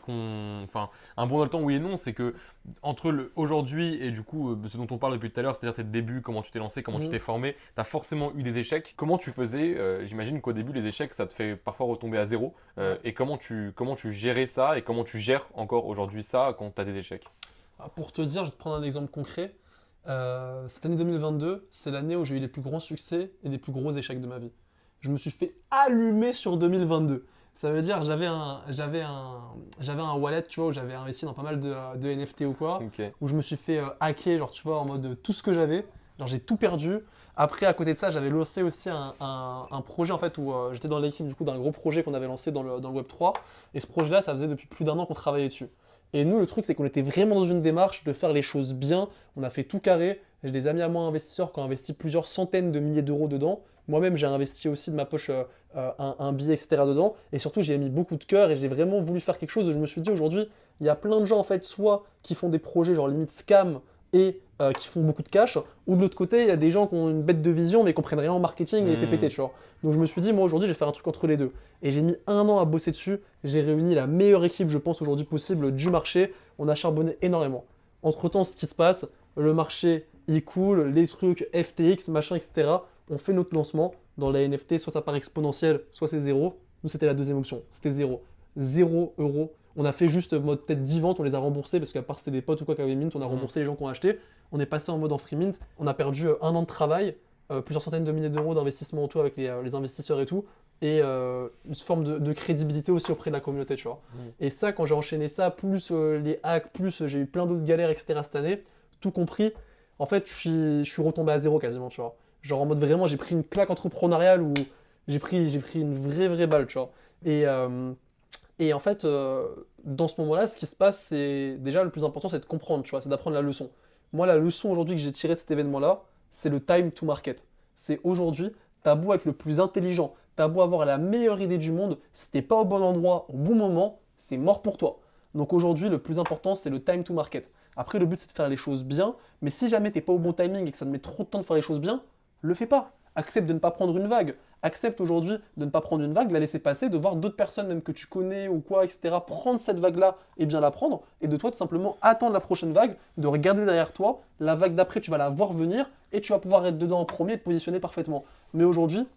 enfin, un bond dans le temps, oui et non, c'est que entre aujourd'hui et du coup, ce dont on parle depuis tout à l'heure, c'est-à-dire tes débuts, comment tu t'es lancé, comment tu t'es formé, tu as forcément eu des échecs. Comment tu faisais J'imagine qu'au début, les échecs, ça te fait parfois retomber à zéro. Et comment tu gérais ça et comment tu gères encore aujourd'hui ça quand tu as des échecs? Pour te dire, je vais te prendre un exemple concret. Cette année 2022, c'est l'année où j'ai eu les plus grands succès et les plus gros échecs de ma vie. Je me suis fait allumer sur 2022. Ça veut dire j'avais un wallet, tu vois, où j'avais investi dans pas mal de NFT ou quoi, où je me suis fait hacker, genre tu vois, en mode tout ce que j'avais. Genre j'ai tout perdu. Après, à côté de ça, j'avais lancé aussi un projet en fait où j'étais dans l'équipe du coup d'un gros projet qu'on avait lancé dans le Web3. Et ce projet-là, ça faisait depuis plus d'1 an qu'on travaillait dessus. Et nous, le truc, c'est qu'on était vraiment dans une démarche de faire les choses bien. On a fait tout carré. J'ai des amis à moi investisseurs qui ont investi plusieurs centaines de milliers d'euros dedans. Moi-même, j'ai investi aussi de ma poche un billet, etc. dedans. Et surtout, j'ai mis beaucoup de cœur et j'ai vraiment voulu faire quelque chose. Je me suis dit, aujourd'hui, il y a plein de gens, en fait, soit qui font des projets genre limite scam et qui font beaucoup de cash, ou de l'autre côté, il y a des gens qui ont une bête de vision mais qui comprennent rien en marketing et c'est pété, tu vois. Donc je me suis dit, moi aujourd'hui, je vais faire un truc entre les deux. Et j'ai mis 1 an à bosser dessus. J'ai réuni la meilleure équipe, je pense, aujourd'hui possible du marché. On a charbonné énormément. Entre-temps, ce qui se passe, le marché, il coule, les trucs FTX, machin, etc. On fait notre lancement dans la NFT, soit ça part exponentiel, soit c'est zéro. Nous, c'était la deuxième option, c'était zéro. 0 euros. On a fait juste mode peut-être 10 ventes, on les a remboursées parce qu'à part c'était des potes ou quoi qui avaient mint, on a remboursé les gens qui ont acheté. On est passé en mode en free mint. On a perdu 1 an de travail, plusieurs centaines de milliers d'euros d'investissement en tout avec les investisseurs et tout. Et une forme de crédibilité aussi auprès de la communauté, tu vois. Et ça, quand j'ai enchaîné ça, plus les hacks, plus j'ai eu plein d'autres galères, etc. cette année, tout compris, en fait, je suis retombé à zéro quasiment, tu vois. Genre en mode vraiment, j'ai pris une claque entrepreneuriale où j'ai pris une vraie balle, tu vois. Et en fait, dans ce moment-là, ce qui se passe, c'est déjà le plus important, c'est de comprendre, tu vois, c'est d'apprendre la leçon. Moi, la leçon aujourd'hui que j'ai tirée de cet événement-là, c'est le time to market. C'est aujourd'hui, t'as beau être le plus intelligent, t'as beau avoir la meilleure idée du monde, si t'es pas au bon endroit, au bon moment, c'est mort pour toi. Donc aujourd'hui, le plus important, c'est le time to market. Après, le but, c'est de faire les choses bien, mais si jamais t'es pas au bon timing et que ça te met trop de temps de faire les choses bien, le fais pas. Accepte de ne pas prendre une vague. Accepte aujourd'hui de ne pas prendre une vague, de la laisser passer, de voir d'autres personnes même que tu connais ou quoi, etc. prendre cette vague-là et bien la prendre, et de toi tout simplement attendre la prochaine vague, de regarder derrière toi, la vague d'après tu vas la voir venir et tu vas pouvoir être dedans en premier et te positionner parfaitement. Mais aujourd'hui,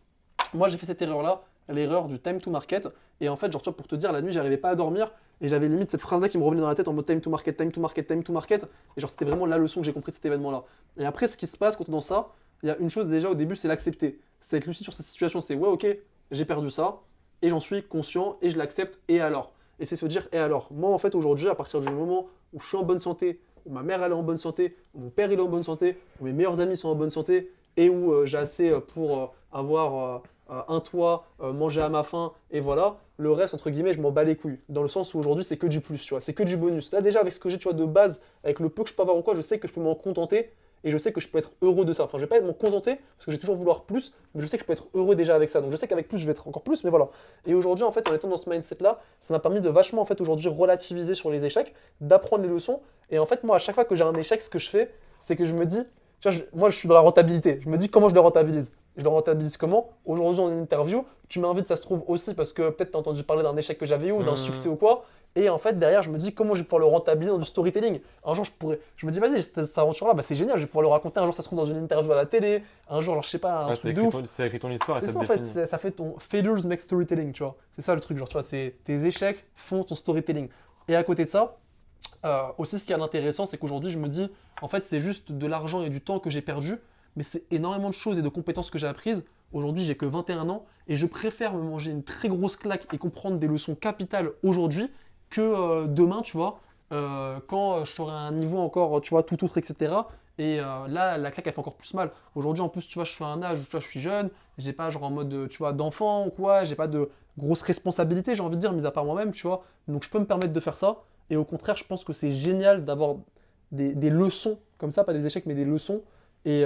moi j'ai fait cette erreur-là, l'erreur du time to market, et en fait genre tu vois, pour te dire, la nuit j'arrivais pas à dormir, et j'avais limite cette phrase-là qui me revenait dans la tête en mode time to market, time to market, time to market, et genre c'était vraiment la leçon que j'ai compris de cet événement-là. Et après ce qui se passe quand tu es dans ça, il y a une chose déjà au début, c'est l'accepter. C'est être lucide sur cette situation, c'est ouais, ok, j'ai perdu ça, et j'en suis conscient, et je l'accepte, et alors? Et c'est se dire, et alors? Moi, en fait, aujourd'hui, à partir du moment où je suis en bonne santé, où ma mère elle est en bonne santé, où mon père il est en bonne santé, où mes meilleurs amis sont en bonne santé, et où j'ai assez pour avoir un toit, manger à ma faim, et voilà, le reste, entre guillemets, je m'en bats les couilles. Dans le sens où aujourd'hui, c'est que du plus, tu vois, c'est que du bonus. Là, déjà, avec ce que j'ai, tu vois, de base, avec le peu que je peux avoir ou quoi, je sais que je peux m'en contenter et je sais que je peux être heureux de ça. Enfin, je vais pas être m'en contenter parce que j'ai toujours vouloir plus, mais je sais que je peux être heureux déjà avec ça. Donc, je sais qu'avec plus, je vais être encore plus, mais voilà. Et aujourd'hui, en fait, en étant dans ce mindset-là, ça m'a permis de vachement, en fait, aujourd'hui, relativiser sur les échecs, d'apprendre les leçons. Et en fait, moi, à chaque fois que j'ai un échec, ce que je fais, c'est que je me dis, tu vois, moi, je suis dans la rentabilité. Je me dis comment je le rentabilise. Je le rentabilise comment? Aujourd'hui, en interview, tu m'invites, ça se trouve aussi parce que peut-être tu as entendu parler d'un échec que j'avais eu ou d'un succès ou quoi. Et en fait, derrière, je me dis comment je vais pouvoir le rentabiliser dans du storytelling. Un jour, je me dis, vas-y, cette aventure-là, bah, c'est génial, je vais pouvoir le raconter. Un jour, ça se trouve dans une interview à la télé. Un jour, alors, je sais pas, un truc de ouf. C'est écrit ton histoire et C'est ça ça, te en fait, définit. ça fait ton failures make storytelling, tu vois. C'est ça le truc, genre, tu vois, c'est tes échecs font ton storytelling. Et à côté de ça, aussi, ce qui est intéressant, c'est qu'aujourd'hui, je me dis, en fait, c'est juste de l'argent et du temps que j'ai perdu, mais c'est énormément de choses et de compétences que j'ai apprises. Aujourd'hui, j'ai que 21 ans et je préfère me manger une très grosse claque et comprendre des leçons capitales aujourd'hui que demain, tu vois, quand je serai à un niveau encore, tu vois, tout autre, etc. Et là, la claque, elle fait encore plus mal. Aujourd'hui, en plus, tu vois, je suis à un âge où tu vois, je suis jeune, j'ai pas genre en mode, tu vois, d'enfant ou quoi, j'ai pas de grosses responsabilités, j'ai envie de dire, mis à part moi-même, tu vois. Donc, je peux me permettre de faire ça. Et au contraire, je pense que c'est génial d'avoir des leçons comme ça, pas des échecs, mais des leçons. Et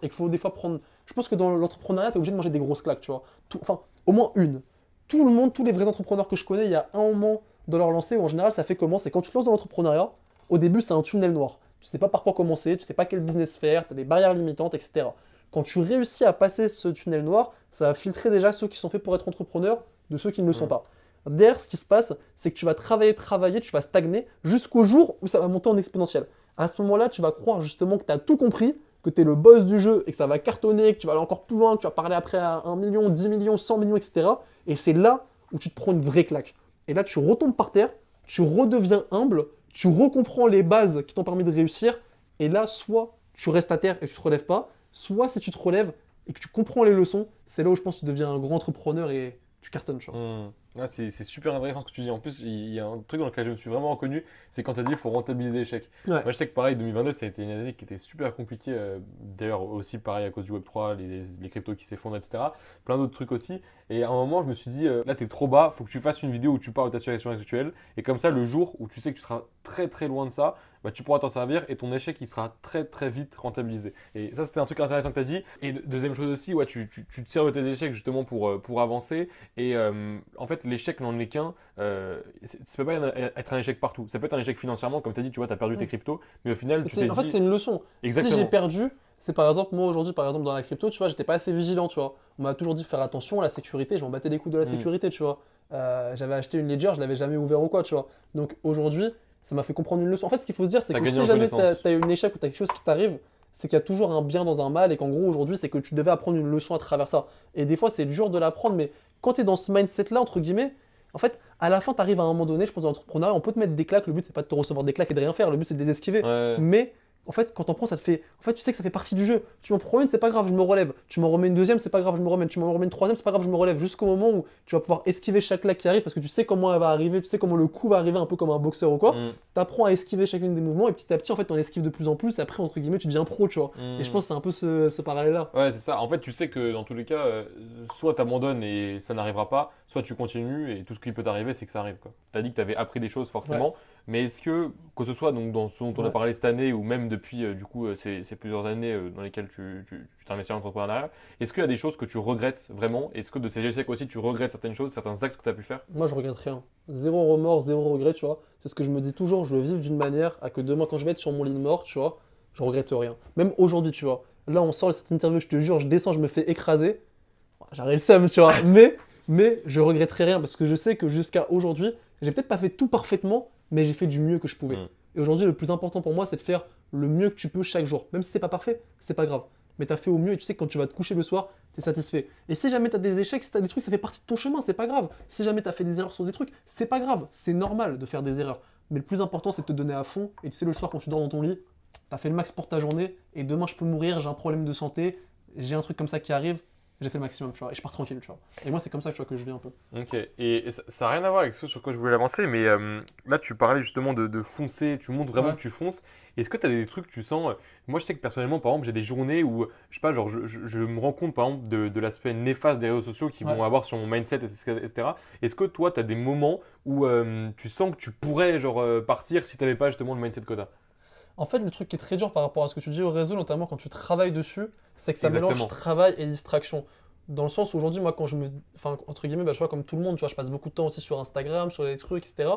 qu'il faut des fois prendre. Je pense que dans l'entrepreneuriat, tu es obligé de manger des grosses claques, tu vois. Enfin, au moins une. Tout le monde, tous les vrais entrepreneurs que je connais, il y a un moment dans leur lancée où en général ça fait comment? C'est quand tu te lances dans l'entrepreneuriat, au début c'est un tunnel noir. Tu sais pas par quoi commencer, tu sais pas quel business faire, tu as des barrières limitantes, etc. Quand tu réussis à passer ce tunnel noir, ça va filtrer déjà ceux qui sont faits pour être entrepreneurs de ceux qui ne le sont pas. Derrière, ce qui se passe, c'est que tu vas travailler, tu vas stagner jusqu'au jour où ça va monter en exponentiel. À ce moment-là, tu vas croire justement que tu as tout compris, que tu es le boss du jeu et que ça va cartonner, que tu vas aller encore plus loin, que tu vas parler après à 1 million, 10 millions, 100 millions, etc. Et c'est là où tu te prends une vraie claque. Et là, tu retombes par terre, tu redeviens humble, tu recomprends les bases qui t'ont permis de réussir. Et là, soit tu restes à terre et tu te relèves pas, soit si tu te relèves et que tu comprends les leçons, c'est là où je pense que tu deviens un grand entrepreneur et tu cartonnes. Tu vois. Ouais, c'est super intéressant ce que tu dis. En plus, il y a un truc dans lequel je me suis vraiment reconnu, c'est quand tu as dit qu'il faut rentabiliser l'échec. Ouais. Moi, je sais que pareil, 2022, ça a été une année qui était super compliquée. D'ailleurs, aussi pareil à cause du Web3, les cryptos qui s'effondrent, etc. Plein d'autres trucs aussi. Et à un moment, je me suis dit, là, t'es trop bas, faut que tu fasses une vidéo où tu parles de ta situation actuelle. Et comme ça, le jour où tu sais que tu seras très très loin de ça, bah, tu pourras t'en servir et ton échec, il sera très très vite rentabilisé. Et ça, c'était un truc intéressant que tu as dit. Et deuxième chose aussi, ouais, tu tires de tes échecs justement pour avancer. Et en fait, l'échec n'en est qu'un. Ça peut pas être un échec partout. Ça peut être un échec financièrement, comme tu as dit, tu vois, tu as perdu tes cryptos, mais au final, tu t'es En fait, dit. c'est une leçon. Exactement. Si j'ai perdu, c'est par exemple, moi aujourd'hui, par exemple, dans la crypto, tu vois, j'étais pas assez vigilant, tu vois. On m'a toujours dit de faire attention à la sécurité, je m'en battais les couilles de la sécurité, tu vois. J'avais acheté une Ledger, je l'avais jamais ouvert ou quoi, tu vois. Donc aujourd'hui, ça m'a fait comprendre une leçon. En fait, ce qu'il faut se dire, c'est que si jamais tu as une échec ou tu as quelque chose qui t'arrive, c'est qu'il y a toujours un bien dans un mal et qu'en gros, aujourd'hui, c'est que tu devais apprendre une leçon à travers ça. Et des fois, c'est dur de l'apprendre, mais quand tu es dans ce mindset-là, entre guillemets, en fait, à la fin, tu arrives à un moment donné, je pense, dans l'entrepreneuriat, on peut te mettre des claques. Le but, c'est pas de te recevoir des claques et de rien faire. Le but, c'est de les esquiver. Ouais. Mais en fait, quand t'en prends, ça te fait. En fait, tu sais que ça fait partie du jeu. Tu m'en prends une, c'est pas grave, je me relève. Tu m'en remets une deuxième, c'est pas grave, je me remets. Tu m'en remets une troisième, c'est pas grave, je me relève. Jusqu'au moment où tu vas pouvoir esquiver chaque claque qui arrive parce que tu sais comment elle va arriver, tu sais comment le coup va arriver un peu comme un boxeur ou quoi. T'apprends à esquiver chacune des mouvements et petit à petit, en fait, t'en esquives de plus en plus. Et après, entre guillemets, tu deviens pro, tu vois. Et je pense que c'est un peu ce parallèle-là. Ouais, c'est ça. En fait, tu sais que dans tous les cas, soit t'abandonnes et ça n'arrivera pas, soit tu continues et tout ce qui peut t'arriver, c'est que ça arrive, quoi. T'as dit que t'avais appris des choses forcément, mais est-ce que ce soit donc, dans ce dont on a parlé cette année ou même depuis du coup ces plusieurs années dans lesquelles tu t'investis en entrepreneuriat, est-ce qu'il y a des choses que tu regrettes vraiment? Est-ce que de ces échecs aussi, tu regrettes certaines choses, certains actes que tu as pu faire? Moi, je regrette rien. Zéro remords, zéro regret, tu vois. C'est ce que je me dis toujours. Je veux vivre d'une manière à que demain, quand je vais être sur mon lit de mort, tu vois, je regrette rien. Même aujourd'hui, tu vois. Là, on sort de cette interview, je te jure, je descends, je me fais écraser. J'aurais le seum, tu vois. Mais je regretterai rien parce que je sais que jusqu'à aujourd'hui, j'ai peut-être pas fait tout parfaitement, mais j'ai fait du mieux que je pouvais. Et aujourd'hui, le plus important pour moi, c'est de faire le mieux que tu peux chaque jour. Même si c'est pas parfait, c'est pas grave. Mais tu as fait au mieux et tu sais que quand tu vas te coucher le soir, tu es satisfait. Et si jamais tu as des échecs, si tu as des trucs, ça fait partie de ton chemin, c'est pas grave. Si jamais tu as fait des erreurs sur des trucs, c'est pas grave. C'est normal de faire des erreurs. Mais le plus important, c'est de te donner à fond. Et tu sais, le soir, quand tu dors dans ton lit, tu as fait le max pour ta journée. Et demain, je peux mourir, j'ai un problème de santé, j'ai un truc comme ça qui arrive. J'ai fait le maximum, tu vois, et je pars tranquille, tu vois. Et moi, c'est comme ça, tu vois, que je vis un peu. Ok, et ça n'a rien à voir avec ce sur quoi je voulais avancer, mais là, tu parlais justement de foncer, tu montres vraiment que tu fonces. Est-ce que tu as des trucs que tu sens moi, je sais que personnellement, par exemple, j'ai des journées où, je sais pas, genre, je me rends compte, par exemple, de l'aspect néfaste des réseaux sociaux qu'ils vont avoir sur mon mindset, etc. Est-ce que toi, tu as des moments où tu sens que tu pourrais, genre, partir si tu n'avais pas justement le mindset que tu as? En fait, le truc qui est très dur par rapport à ce que tu dis au réseau, notamment quand tu travailles dessus, c'est que ça Exactement. mélange travail et distraction. Dans le sens où aujourd'hui, moi, quand je me. Enfin, entre guillemets, bah, je vois comme tout le monde, tu vois, je passe beaucoup de temps aussi sur Instagram, sur les trucs, etc.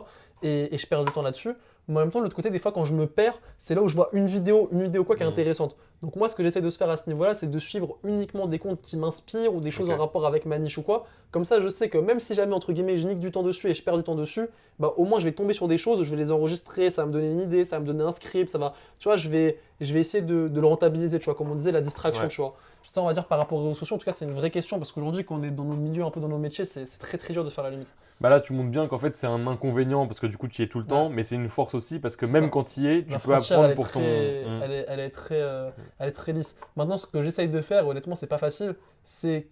Et je perds du temps là-dessus. Mais en même temps, de l'autre côté, des fois, quand je me perds, c'est là où je vois une vidéo quoi qui est intéressante. Donc, moi, ce que j'essaie de se faire à ce niveau-là, c'est de suivre uniquement des comptes qui m'inspirent ou des choses en rapport avec ma niche ou quoi. Comme ça, je sais que même si jamais, entre guillemets, je nique du temps dessus et je perds du temps dessus, bah, au moins, je vais tomber sur des choses, je vais les enregistrer, ça va me donner une idée, ça va me donner un script, ça va. Tu vois, je vais essayer de le rentabiliser, tu vois, comme on disait, la distraction, tu vois. Ça, on va dire par rapport aux réseaux sociaux, en tout cas, c'est une vraie question parce qu'aujourd'hui, quand on est dans nos milieux, un peu dans nos métiers, c'est très très dur de faire la limite. Bah là, tu montres bien qu'en fait, c'est un inconvénient parce que du coup, tu y es tout le temps, mais c'est une force aussi parce que même quand tu y es, tu peux apprendre pour ton. Elle est très lisse. Maintenant, ce que j'essaye de faire, honnêtement, c'est pas facile, c'est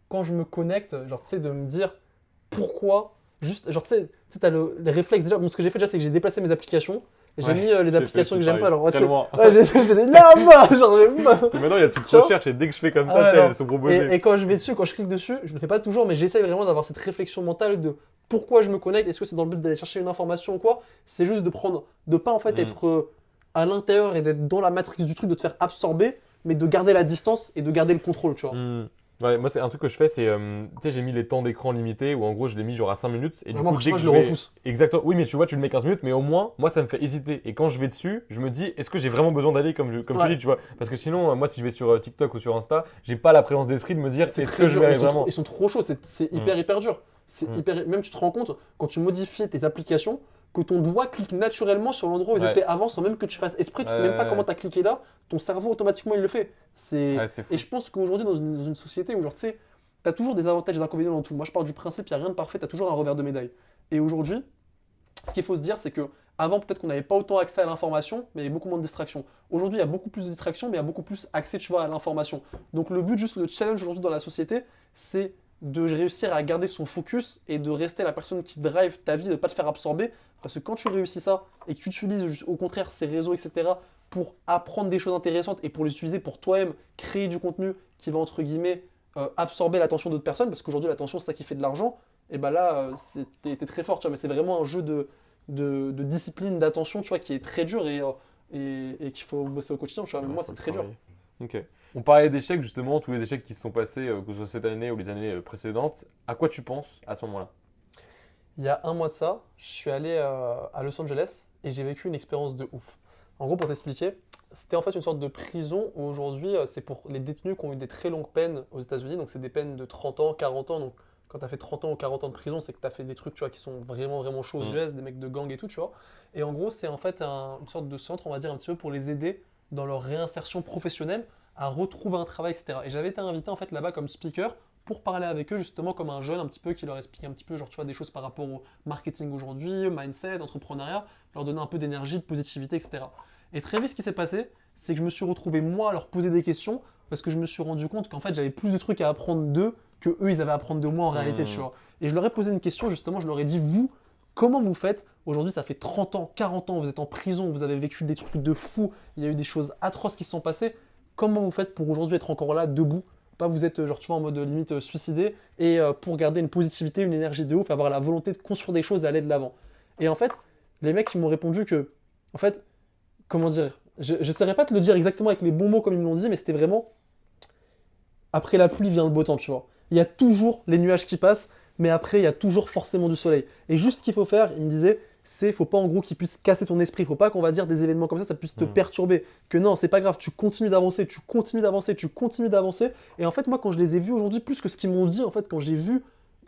quand je me connecte, genre, tu sais, de me dire pourquoi, juste, genre, tu sais, t'as les réflexes. Déjà, bon, ce que j'ai fait déjà, c'est que j'ai déplacé mes applications. J'ai mis les applications que j'aime pas. Genre, j'ai dit là-bas, genre j'aime pas. Et maintenant, il y a toute recherche et dès que je fais comme ça, elles sont proposées. Et quand je vais dessus, quand je clique dessus, je le fais pas toujours, mais j'essaye vraiment d'avoir cette réflexion mentale de pourquoi je me connecte. Est-ce que c'est dans le but d'aller chercher une information ou quoi? C'est juste de prendre, de pas en fait être à l'intérieur et d'être dans la matrice du truc, de te faire absorber, mais de garder la distance et de garder le contrôle, tu vois. Ouais, moi, c'est un truc que je fais, c'est, tu sais, j'ai mis les temps d'écran limités, où en gros, je l'ai mis genre à 5 minutes. Et du coup, dès que je le repousse. Exactement. Oui, mais tu vois, tu le mets 15 minutes, mais au moins, moi, ça me fait hésiter. Et quand je vais dessus, je me dis, est-ce que j'ai vraiment besoin d'aller comme tu dis, tu vois? Parce que sinon, moi, si je vais sur TikTok ou sur Insta, j'ai pas la présence d'esprit de me dire, est-ce que je vais aller vraiment? Ils sont trop chauds, c'est hyper dur. Même tu te rends compte, quand tu modifies tes applications, que ton doigt clique naturellement sur l'endroit où ils étaient avant sans même que tu fasses esprit, tu sais même pas comment tu as cliqué là, ton cerveau automatiquement il le fait. Et je pense qu'aujourd'hui, dans une société où, genre, tu sais, tu as toujours des avantages et des inconvénients dans tout. Moi, je pars du principe, il n'y a rien de parfait, tu as toujours un revers de médaille. Et aujourd'hui, ce qu'il faut se dire, c'est que avant, peut-être qu'on n'avait pas autant accès à l'information, mais il y avait beaucoup moins de distractions. Aujourd'hui, il y a beaucoup plus de distractions, mais il y a beaucoup plus accès, tu vois, à l'information. Donc, le but, juste le challenge aujourd'hui dans la société, c'est de réussir à garder son focus et de rester la personne qui drive ta vie, de ne pas te faire absorber. Parce que quand tu réussis ça et que tu utilises au contraire ces réseaux, etc., pour apprendre des choses intéressantes et pour les utiliser pour toi-même, créer du contenu qui va, entre guillemets, absorber l'attention d'autres personnes, parce qu'aujourd'hui l'attention c'est ça qui fait de l'argent, et bah là t'es très fort, tu vois, mais c'est vraiment un jeu de discipline, d'attention, tu vois, qui est très dur et qu'il faut bosser au quotidien, tu vois, même moi c'est très dur. Ok. On parlait d'échecs justement, tous les échecs qui se sont passés, que ce soit cette année ou les années précédentes, à quoi tu penses à ce moment-là? Il y a un mois de ça, je suis allé à Los Angeles et j'ai vécu une expérience de ouf. En gros, pour t'expliquer, c'était en fait une sorte de prison où aujourd'hui, c'est pour les détenus qui ont eu des très longues peines aux États-Unis. Donc, c'est des peines de 30 ans, 40 ans. Donc, quand tu as fait 30 ans ou 40 ans de prison, c'est que tu as fait des trucs, tu vois, qui sont vraiment, vraiment chauds aux US, des mecs de gang et tout, tu vois. Et en gros, c'est en fait une sorte de centre, on va dire, un petit peu pour les aider dans leur réinsertion professionnelle à retrouver un travail, etc. Et j'avais été invité en fait là-bas comme speaker pour parler avec eux justement comme un jeune un petit peu qui leur explique un petit peu genre tu vois des choses par rapport au marketing aujourd'hui, mindset, entrepreneuriat, leur donner un peu d'énergie, de positivité, etc. Et très vite, ce qui s'est passé, c'est que je me suis retrouvé moi à leur poser des questions parce que je me suis rendu compte qu'en fait, j'avais plus de trucs à apprendre d'eux que eux, ils avaient à apprendre de moi en réalité, tu vois. Et je leur ai posé une question, justement, je leur ai dit, vous, comment vous faites? Aujourd'hui, ça fait 30 ans, 40 ans, vous êtes en prison, vous avez vécu des trucs de fou, il y a eu des choses atroces qui se sont passées. Comment vous faites pour aujourd'hui être encore là, debout? Pas vous êtes genre tu vois en mode limite suicidé et pour garder une positivité, une énergie de ouf, avoir la volonté de construire des choses et aller de l'avant. Et en fait, les mecs ils m'ont répondu que en fait, comment dire, je saurais pas te le dire exactement avec les bons mots comme ils me l'ont dit, mais c'était vraiment après la pluie vient le beau temps, tu vois. Il y a toujours les nuages qui passent, mais après il y a toujours forcément du soleil. Et juste ce qu'il faut faire, il me disait, c'est faut pas en gros qu'il puisse casser ton esprit, faut pas qu'on va dire des événements comme ça puisse te perturber, que non c'est pas grave, tu continues d'avancer, tu continues d'avancer, tu continues d'avancer. Et en fait moi quand je les ai vus aujourd'hui, plus que ce qu'ils m'ont dit, en fait quand j'ai vu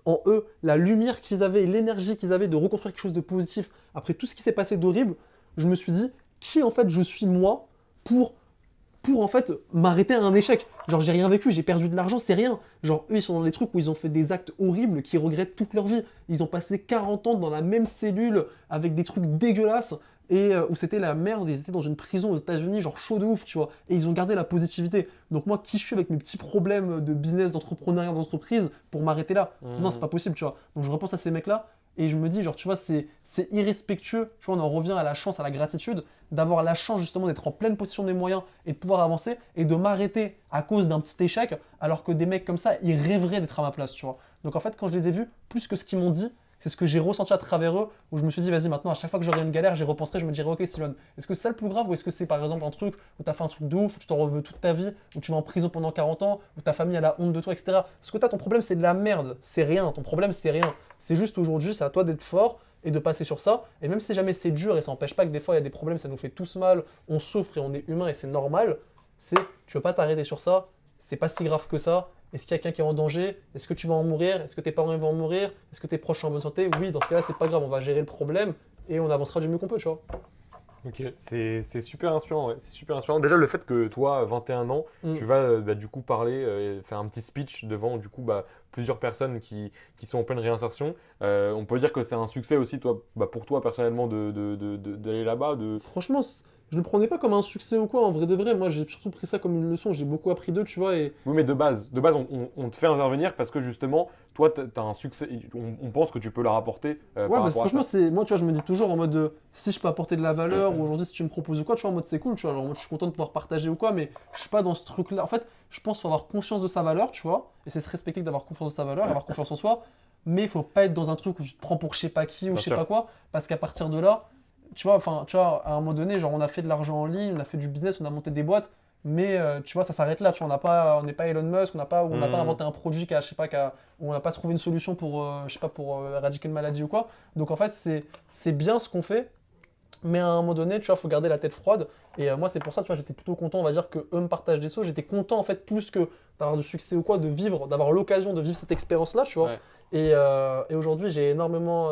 en eux la lumière qu'ils avaient, l'énergie qu'ils avaient de reconstruire quelque chose de positif après tout ce qui s'est passé d'horrible, je me suis dit qui en fait je suis moi pour en fait m'arrêter à un échec. Genre j'ai rien vécu, j'ai perdu de l'argent, c'est rien. Genre eux ils sont dans des trucs où ils ont fait des actes horribles qu'ils regrettent toute leur vie. Ils ont passé 40 ans dans la même cellule avec des trucs dégueulasses et où c'était la merde, ils étaient dans une prison aux États-Unis, genre chaud de ouf, tu vois. Et ils ont gardé la positivité. Donc moi qui je suis avec mes petits problèmes de business, d'entrepreneuriat, d'entreprise pour m'arrêter là? Non, c'est pas possible, tu vois. Donc je repense à ces mecs-là et je me dis, genre, tu vois, c'est irrespectueux. Tu vois, on en revient à la chance, à la gratitude, d'avoir la chance justement d'être en pleine possession des moyens et de pouvoir avancer et de m'arrêter à cause d'un petit échec, alors que des mecs comme ça, ils rêveraient d'être à ma place, tu vois. Donc en fait, quand je les ai vus, plus que ce qu'ils m'ont dit, c'est ce que j'ai ressenti à travers eux, où je me suis dit, vas-y, maintenant, à chaque fois que j'aurai une galère, j'y repenserai, je me dirai, ok, Steven, est-ce que c'est ça le plus grave ou est-ce que c'est par exemple un truc où tu as fait un truc de ouf, où tu t'en veux toute ta vie, où tu vas en prison pendant 40 ans, où ta famille a la honte de toi, etc. Ce que tu as, ton problème, c'est de la merde, c'est rien, ton problème, c'est rien. C'est juste aujourd'hui, c'est à toi d'être fort et de passer sur ça. Et même si jamais c'est dur et ça n'empêche pas que des fois il y a des problèmes, ça nous fait tous mal, on souffre et on est humain et c'est normal, c'est tu veux pas t'arrêter sur ça, c'est pas si grave que ça. Est-ce qu'il y a quelqu'un qui est en danger? Est-ce que tu vas en mourir? Est-ce que tes parents vont en mourir? Est-ce que tes proches sont en bonne santé? Oui, dans ce cas-là, c'est pas grave, on va gérer le problème et on avancera du mieux qu'on peut, tu vois. Ok, c'est super inspirant, ouais. C'est super inspirant. Déjà, le fait que toi, 21 ans, tu vas du coup parler, faire un petit speech devant du coup plusieurs personnes qui sont en pleine réinsertion. On peut dire que c'est un succès aussi, toi, pour toi personnellement, d'aller là-bas. Franchement, je ne le prenais pas comme un succès ou quoi, en vrai de vrai. Moi, j'ai surtout pris ça comme une leçon. J'ai beaucoup appris d'eux, tu vois. Et Oui, mais de base, on te fait intervenir parce que justement, toi, tu as un succès. On pense que tu peux leur apporter ouais, par bah, rapport à franchement, ça. moi, tu vois, je me dis toujours en mode si je peux apporter de la valeur, ou aujourd'hui, si tu me proposes ou quoi, tu vois, en mode c'est cool, tu vois. Genre, en mode, je suis content de pouvoir partager ou quoi, mais je suis pas dans ce truc-là. En fait, je pense qu'il faut avoir conscience de sa valeur, tu vois. Et c'est se respecter que d'avoir confiance de sa valeur, avoir confiance en soi. Mais il faut pas être dans un truc où tu te prends pour je sais pas qui ou Bien je sais sûr. pas quoi, parce qu'à partir de là, tu vois, enfin, tu vois, à un moment donné, genre, on a fait de l'argent en ligne, on a fait du business, on a monté des boîtes, mais tu vois, ça s'arrête là, tu vois, on n'est pas Elon Musk, on n'a pas inventé un produit qui a, je sais pas, où on n'a pas trouvé une solution pour, je sais pas, pour éradiquer une maladie ou quoi. Donc en fait, c'est bien ce qu'on fait, mais à un moment donné, tu vois, faut garder la tête froide. Et moi, c'est pour ça, tu vois, j'étais plutôt content, on va dire, que eux me partagent des sauts. J'étais content, en fait, plus que d'avoir du succès ou quoi, d'avoir l'occasion de vivre cette expérience-là, tu vois. Ouais. Et aujourd'hui, j'ai énormément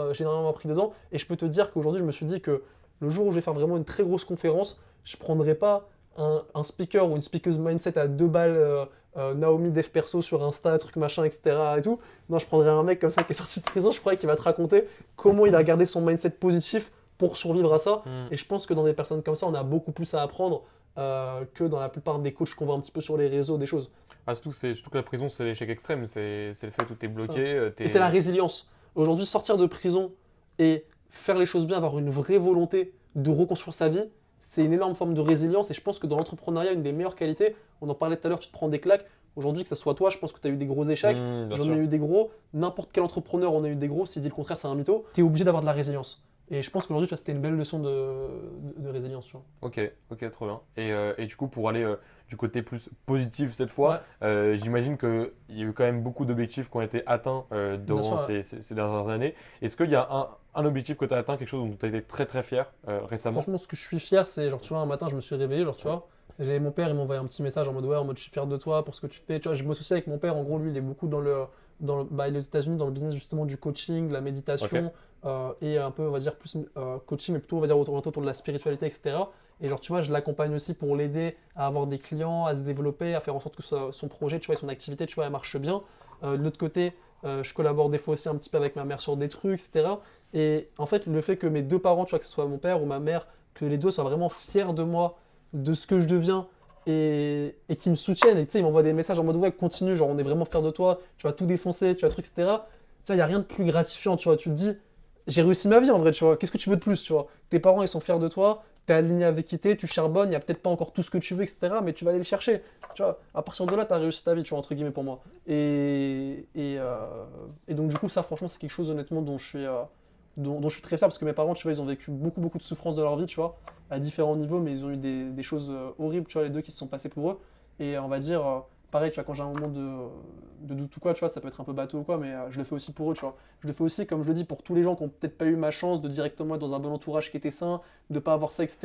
appris dedans. Et je peux te dire qu'aujourd'hui, je me suis dit que le jour où je vais faire vraiment une très grosse conférence, je prendrai pas un speaker ou une speaker's mindset à 2 balles, Naomi Dev Perso sur Insta, truc machin, etc. et tout. Non, je prendrai un mec comme ça qui est sorti de prison, je crois, qui va te raconter comment il a gardé son mindset positif pour survivre à ça. Et je pense que dans des personnes comme ça, on a beaucoup plus à apprendre que dans la plupart des coachs qu'on voit un petit peu sur les réseaux, des choses. Ah, surtout que la prison, c'est l'échec extrême. C'est le fait où tu es bloqué. Et c'est la résilience. Aujourd'hui, sortir de prison et faire les choses bien, avoir une vraie volonté de reconstruire sa vie, c'est une énorme forme de résilience. Et je pense que dans l'entrepreneuriat, une des meilleures qualités, on en parlait tout à l'heure, tu te prends des claques. Aujourd'hui, que ce soit toi, je pense que tu as eu des gros échecs. J'en ai eu des gros. N'importe quel entrepreneur en a eu des gros. S'il dit le contraire, c'est un mytho. Tu es obligé d'avoir de la résilience. Et je pense qu'aujourd'hui, tu vois, c'était une belle leçon de résilience. Tu vois. Ok, trop bien. Et du coup, pour aller du côté plus positif cette fois, j'imagine qu'il y a eu quand même beaucoup d'objectifs qui ont été atteints durant ces dernières années. Est-ce qu'il y a un objectif que tu as atteint, quelque chose dont tu as été très très fier récemment? Franchement, ce que je suis fier, c'est genre, tu vois, un matin, je me suis réveillé, genre, tu vois, j'avais mon père, il m'a envoyé un petit message en mode, ouais, en mode, je suis fier de toi pour ce que tu fais. Tu vois, je bosse aussi avec mon père, en gros, lui, il est beaucoup il est aux États-Unis, dans le business justement du coaching, de la méditation, et un peu, on va dire, plus coaching, mais plutôt, on va dire, orienté autour de la spiritualité, etc. Et genre, tu vois, je l'accompagne aussi pour l'aider à avoir des clients, à se développer, à faire en sorte que son projet, tu vois, et son activité, tu vois, elle marche bien. De l'autre côté, je collabore des fois aussi un petit peu avec ma mère sur des trucs, etc. Et en fait, le fait que mes deux parents, tu vois, que ce soit mon père ou ma mère, que les deux soient vraiment fiers de moi, de ce que je deviens et qui me soutiennent. Et tu sais, ils m'envoient des messages en mode ouais, continue, genre on est vraiment fiers de toi, tu vas tout défoncer, tu vas truc, etc. Tu vois, il n'y a rien de plus gratifiant, tu vois. Tu te dis, j'ai réussi ma vie en vrai, tu vois. Qu'est-ce que tu veux de plus, tu vois. Tes parents, ils sont fiers de toi, t'es aligné avec qui t'es, tu charbonnes, il n'y a peut-être pas encore tout ce que tu veux, etc. Mais tu vas aller le chercher, tu vois. À partir de là, t'as réussi ta vie, tu vois, entre guillemets pour moi. Et donc, du coup, ça, franchement, c'est quelque chose, honnêtement, dont je suis très fier parce que mes parents, tu vois, ils ont vécu beaucoup, beaucoup de souffrances de leur vie, tu vois, à différents niveaux, mais ils ont eu des choses horribles, tu vois, les deux qui se sont passées pour eux. Et on va dire, pareil, tu vois, quand j'ai un moment de doute ou quoi, tu vois, ça peut être un peu bateau ou quoi, mais je le fais aussi pour eux, tu vois. Je le fais aussi, comme je le dis, pour tous les gens qui n'ont peut-être pas eu ma chance de directement être dans un bon entourage qui était sain, de pas avoir ça, etc.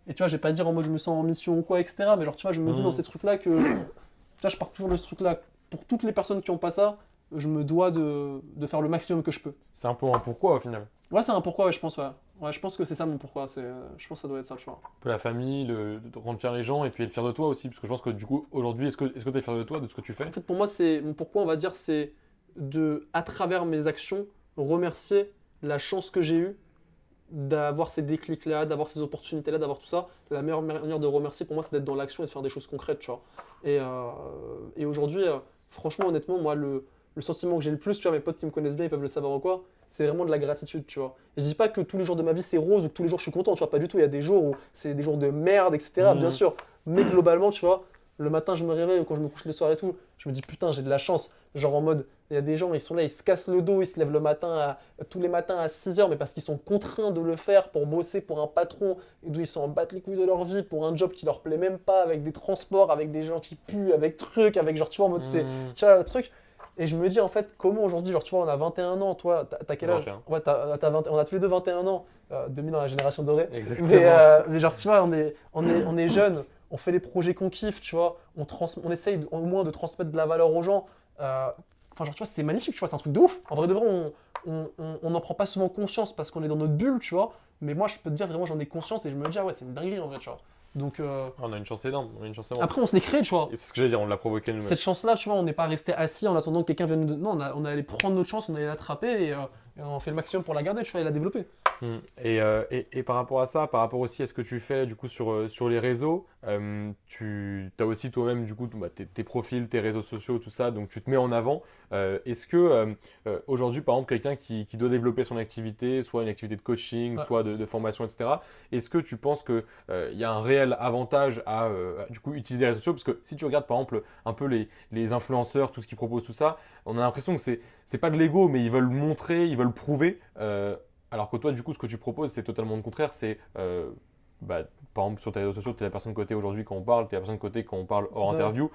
Et tu vois, je vais pas dire en mode je me sens en mission ou quoi, etc. Mais genre, tu vois, je me dis dans ces trucs-là que, tu vois, je pars toujours de ce truc-là. Pour toutes les personnes qui n'ont pas ça, je me dois de faire le maximum que je peux. C'est un peu un pourquoi au final. Ouais, c'est un pourquoi, ouais, je pense, ouais. Ouais, je pense que c'est ça mon pourquoi. Je pense que ça doit être ça, tu vois. Un peu la famille, de rendre fier les gens et puis être fier de toi aussi. Parce que je pense que du coup, aujourd'hui, est-ce que tu es fier de toi, de ce que tu fais? En fait, pour moi, mon pourquoi, on va dire, c'est à travers mes actions, remercier la chance que j'ai eue d'avoir ces déclics-là, d'avoir ces opportunités-là, d'avoir tout ça. La meilleure manière de remercier, pour moi, c'est d'être dans l'action et de faire des choses concrètes, tu vois. Et aujourd'hui, franchement, honnêtement, moi, le sentiment que j'ai le plus, tu vois, mes potes qui me connaissent bien, ils peuvent le savoir ou quoi, c'est vraiment de la gratitude, tu vois. Et je dis pas que tous les jours de ma vie c'est rose ou que tous les jours je suis content, tu vois, pas du tout. Il y a des jours où c'est des jours de merde, etc. Bien sûr. Mais globalement, tu vois, le matin je me réveille ou quand je me couche le soir et tout, je me dis putain, j'ai de la chance. Genre en mode, il y a des gens, ils sont là, ils se cassent le dos, ils se lèvent le matin tous les matins à 6h, mais parce qu'ils sont contraints de le faire pour bosser pour un patron, et d'où ils s'en battent les couilles de leur vie, pour un job qui leur plaît même pas, avec des transports, avec des gens qui puent, avec trucs, avec genre, tu vois, en mode c'est, tu vois, le truc. Et je me dis en fait, comment aujourd'hui, genre tu vois, on a 21 ans, toi, t'as quel âge? 21. Ouais, on a tous les deux 21 ans, 2000 dans la génération dorée. Exactement. Mais genre, tu vois, on est jeunes, on fait les projets qu'on kiffe, tu vois, on essaye au moins de transmettre de la valeur aux gens. Enfin, genre, tu vois, c'est magnifique, tu vois, c'est un truc de ouf. En vrai de vrai, on n'en prend pas souvent conscience parce qu'on est dans notre bulle, tu vois. Mais moi, je peux te dire, vraiment, j'en ai conscience et je me dis, ah ouais, c'est une dinguerie en vrai, tu vois. Donc, On a une chance énorme. après, on se l'est créé, tu vois. Et c'est ce que j'allais dire, on l'a provoqué nous-mêmes. Cette chance-là, tu vois, on n'est pas resté assis en attendant que quelqu'un vienne nous donner. Non, on est allé prendre notre chance, on est allé l'attraper et on fait le maximum pour la garder, tu vois, et la développer. Et par rapport à ça, par rapport aussi à ce que tu fais du coup sur les réseaux, tu as aussi toi-même du coup tes profils, tes réseaux sociaux, tout ça, donc tu te mets en avant. Est-ce que aujourd'hui, par exemple, quelqu'un qui doit développer son activité, soit une activité de coaching, soit de formation, etc., est-ce que tu penses qu'il y a un réel avantage à du coup utiliser les réseaux sociaux? Parce que si tu regardes par exemple un peu les influenceurs, tout ce qu'ils proposent, tout ça, on a l'impression que c'est pas de l'ego, mais ils veulent montrer, ils veulent prouver. Alors que toi, du coup, ce que tu proposes, c'est totalement le contraire. C'est, par exemple, sur tes réseaux sociaux, tu es la personne de côté aujourd'hui quand on parle, tu es la personne de côté quand on parle hors interview.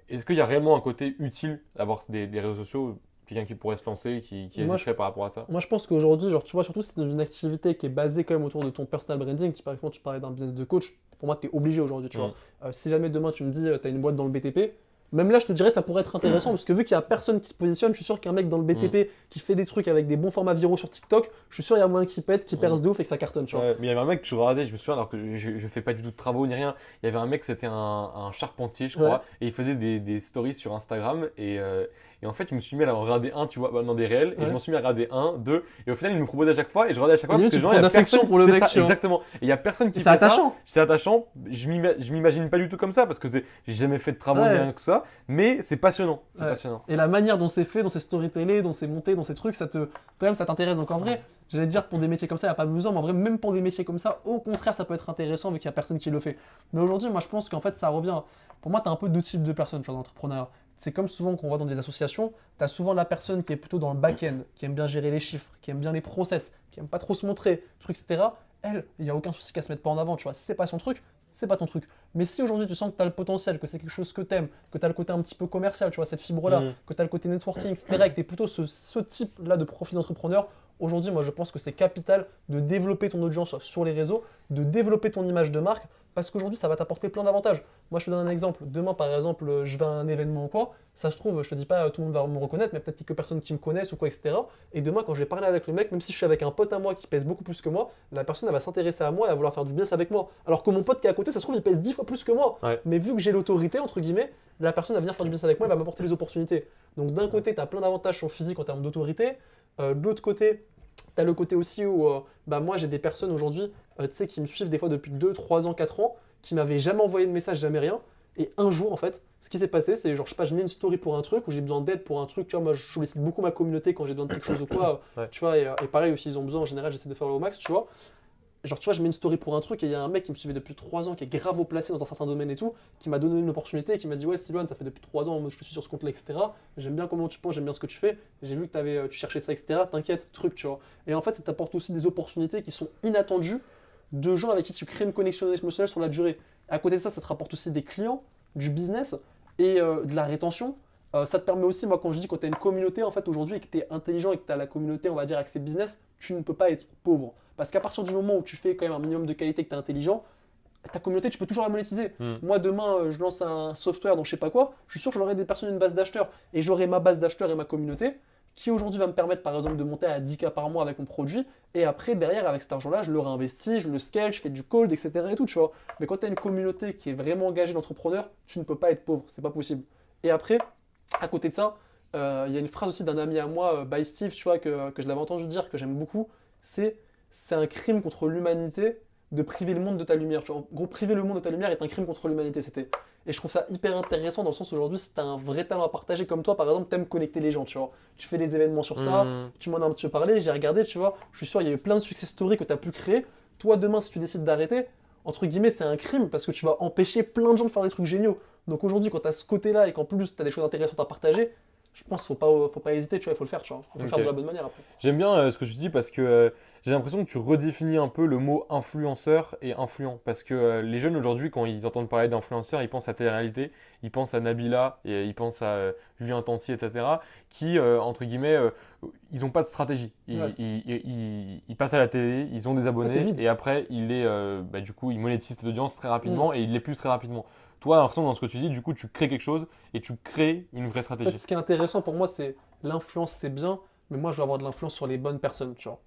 Est-ce qu'il y a réellement un côté utile d'avoir des réseaux sociaux, quelqu'un qui pourrait se lancer, qui hésiterait par rapport à ça? Moi, je pense qu'aujourd'hui, genre, tu vois, surtout si c'est dans une activité qui est basée quand même autour de ton personal branding, par exemple, tu parlais d'un business de coach, pour moi, tu es obligé aujourd'hui, tu vois. Si jamais demain, tu me dis, tu as une boîte dans le BTP, même là, je te dirais, ça pourrait être intéressant parce que vu qu'il n'y a personne qui se positionne, je suis sûr qu'un mec dans le BTP qui fait des trucs avec des bons formats viraux sur TikTok, je suis sûr qu'il y a moyen qui pète, qui perce de ouf et que ça cartonne, tu vois. Mais il y avait un mec que je regardais, je me souviens, alors que je fais pas du tout de travaux ni rien, il y avait un mec, c'était un charpentier, je crois, et il faisait des stories sur Instagram et en fait, je me suis mis à regarder tu vois, dans des réels, et je m'en suis mis à regarder 1, 2, et au final, il me proposait à chaque fois, et je regardais à chaque fois, parce que il y a personne pour le mec, exactement. Et il y a personne qui fait ça. C'est attachant. Je m'imagine pas du tout comme ça, parce que j'ai jamais fait de travaux ni rien que ça, mais c'est passionnant. Passionnant. Et la manière dont c'est fait, dans ces storytellés, dans ces montées, dans ces trucs, ça t'intéresse. Donc en vrai, j'allais te dire pour des métiers comme ça, il n'y a pas besoin, mais en vrai, même pour des métiers comme ça, au contraire, ça peut être intéressant vu qu'il n'y a personne qui le fait. Mais aujourd'hui, moi, je pense qu'en fait, ça revient. Pour moi, tu as un peu deux types de personnes, tu vois, d'entrepreneurs. C'est comme souvent qu'on voit dans des associations, tu as souvent la personne qui est plutôt dans le back-end, qui aime bien gérer les chiffres, qui aime bien les process, qui aime pas trop se montrer, trucs, etc. Elle, il n'y a aucun souci qu'elle se mette pas en avant, tu vois. Si c'est pas son truc, c'est pas ton truc. Mais si aujourd'hui tu sens que tu as le potentiel, que c'est quelque chose que tu aimes, que tu as le côté un petit peu commercial, tu vois, cette fibre-là, que tu as le côté networking, etc., et que tu es plutôt ce type-là de profil d'entrepreneur, aujourd'hui, moi je pense que c'est capital de développer ton audience sur les réseaux, de développer ton image de marque, parce qu'aujourd'hui ça va t'apporter plein d'avantages. Moi je te donne un exemple. Demain par exemple, je vais à un événement ou quoi, ça se trouve, je te dis pas tout le monde va me reconnaître, mais peut-être quelques personnes qui me connaissent ou quoi, etc. Et demain quand je vais parler avec le mec, même si je suis avec un pote à moi qui pèse beaucoup plus que moi, la personne elle va s'intéresser à moi et elle va vouloir faire du business avec moi. Alors que mon pote qui est à côté, ça se trouve il pèse 10 fois plus que moi. Mais vu que j'ai l'autorité, entre guillemets, la personne va venir faire du business avec moi, elle va m'apporter des opportunités. Donc d'un côté, tu as plein d'avantages sur le physique en termes d'autorité. De l'autre côté, T'as le côté aussi où moi j'ai des personnes aujourd'hui tu sais, qui me suivent des fois depuis 2, 3 ans, 4 ans, qui m'avaient jamais envoyé de message, jamais rien. Et un jour, en fait, ce qui s'est passé, c'est genre, je sais pas, je mets une story pour un truc ou j'ai besoin d'aide pour un truc. Tu vois, moi, je sollicite beaucoup ma communauté quand j'ai besoin de quelque chose ou quoi. Ouais. Tu vois, et pareil, aussi, ils ont besoin, en général, j'essaie de faire le au max, tu vois. Genre, tu vois, je mets une story pour un truc et il y a un mec qui me suivait depuis 3 ans, qui est grave haut placé dans un certain domaine et tout, qui m'a donné une opportunité et qui m'a dit, ouais, Sylvain, ça fait depuis 3 ans, moi, je te suis sur ce compte-là, etc. J'aime bien comment tu penses, j'aime bien ce que tu fais. J'ai vu que tu cherchais ça, etc. T'inquiète, truc, tu vois. Et en fait, ça t'apporte aussi des opportunités qui sont inattendues de gens avec qui tu crées une connexion émotionnelle sur la durée. À côté de ça, ça te rapporte aussi des clients, du business et de la rétention. Ça te permet aussi, moi, quand je dis quand tu as une communauté, en fait, aujourd'hui, et que tu es intelligent et que tu as la communauté, on va dire, accès business, tu ne peux pas être pauvre. Parce qu'à partir du moment où tu fais quand même un minimum de qualité, que tu es intelligent, ta communauté, tu peux toujours la monétiser. Moi, demain, je lance un software dont je sais pas quoi, je suis sûr que j'aurai des personnes, une base d'acheteurs. Et j'aurai ma base d'acheteurs et ma communauté qui aujourd'hui va me permettre, par exemple, de monter à 10K par mois avec mon produit. Et après, derrière, avec cet argent-là, je le réinvestis, je le scale, je fais du cold, etc. et tout, tu vois. Mais quand tu as une communauté qui est vraiment engagée d'entrepreneurs, tu ne peux pas être pauvre, c'est pas possible. Et après, à côté de ça, il y a une phrase aussi d'un ami à moi, by Steve, tu vois, que je l'avais entendu dire, que j'aime beaucoup, c'est un crime contre l'humanité de priver le monde de ta lumière. Tu vois. En gros, priver le monde de ta lumière est un crime contre l'humanité, c'était. Et je trouve ça hyper intéressant dans le sens où aujourd'hui, si tu as un vrai talent à partager, comme toi, par exemple, t'aimes connecter les gens, tu vois. Tu fais des événements sur ça, tu m'en as un petit peu parlé, j'ai regardé, tu vois. Je suis sûr, il y a eu plein de success stories que tu as pu créer. Toi, demain, si tu décides d'arrêter, entre guillemets, c'est un crime parce que tu vas empêcher plein de gens de faire des trucs géniaux. Donc aujourd'hui, quand tu as ce côté-là et qu'en plus, tu as des choses intéressantes à partager, je pense qu'il ne faut pas hésiter, tu vois, il faut le faire, tu vois. Il faut le faire de la bonne manière après. J'aime bien ce que tu dis parce que j'ai l'impression que tu redéfinis un peu le mot influenceur et influent. Parce que les jeunes aujourd'hui, quand ils entendent parler d'influenceurs, ils pensent à télé-réalité, ils pensent à Nabila, et ils pensent à Julien Tanti, etc. qui, entre guillemets, ils n'ont pas de stratégie. Ils passent à la télé, ils ont des abonnés, et après, du coup, ils monétisent cette audience très rapidement et ils l'épluchent très rapidement. Toi, l'impression dans ce que tu dis, du coup, tu crées quelque chose et tu crées une vraie stratégie. En fait, ce qui est intéressant pour moi, c'est l'influence, c'est bien, mais moi, je veux avoir de l'influence sur les bonnes personnes, tu vois.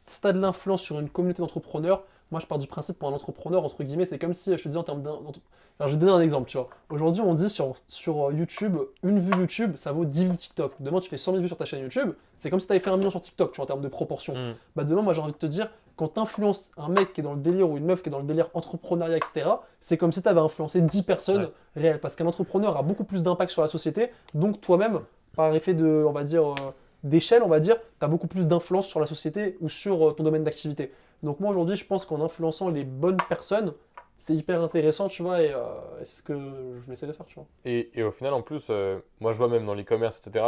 Si tu as de l'influence sur une communauté d'entrepreneurs, moi, je pars du principe pour un entrepreneur, entre guillemets, c'est comme si je te disais en termes Alors, je vais te donner un exemple, tu vois. Aujourd'hui, on dit sur YouTube, une vue YouTube, ça vaut 10 vues TikTok. Demain, tu fais 100 000 vues sur ta chaîne YouTube, c'est comme si tu avais fait 1 million sur TikTok, tu vois, en termes de proportion. Bah, demain, moi, j'ai envie de te dire, quand tu influences un mec qui est dans le délire ou une meuf qui est dans le délire entrepreneuriat, etc., c'est comme si tu avais influencé 10 personnes réelles. Parce qu'un entrepreneur a beaucoup plus d'impact sur la société, donc toi-même, par effet de, on va dire, d'échelle, on va dire, tu as beaucoup plus d'influence sur la société ou sur ton domaine d'activité. Donc moi aujourd'hui, je pense qu'en influençant les bonnes personnes, c'est hyper intéressant, tu vois, et c'est ce que je vais essayer de faire, tu vois. Et au final, en plus, moi je vois même dans l'e-commerce, etc.,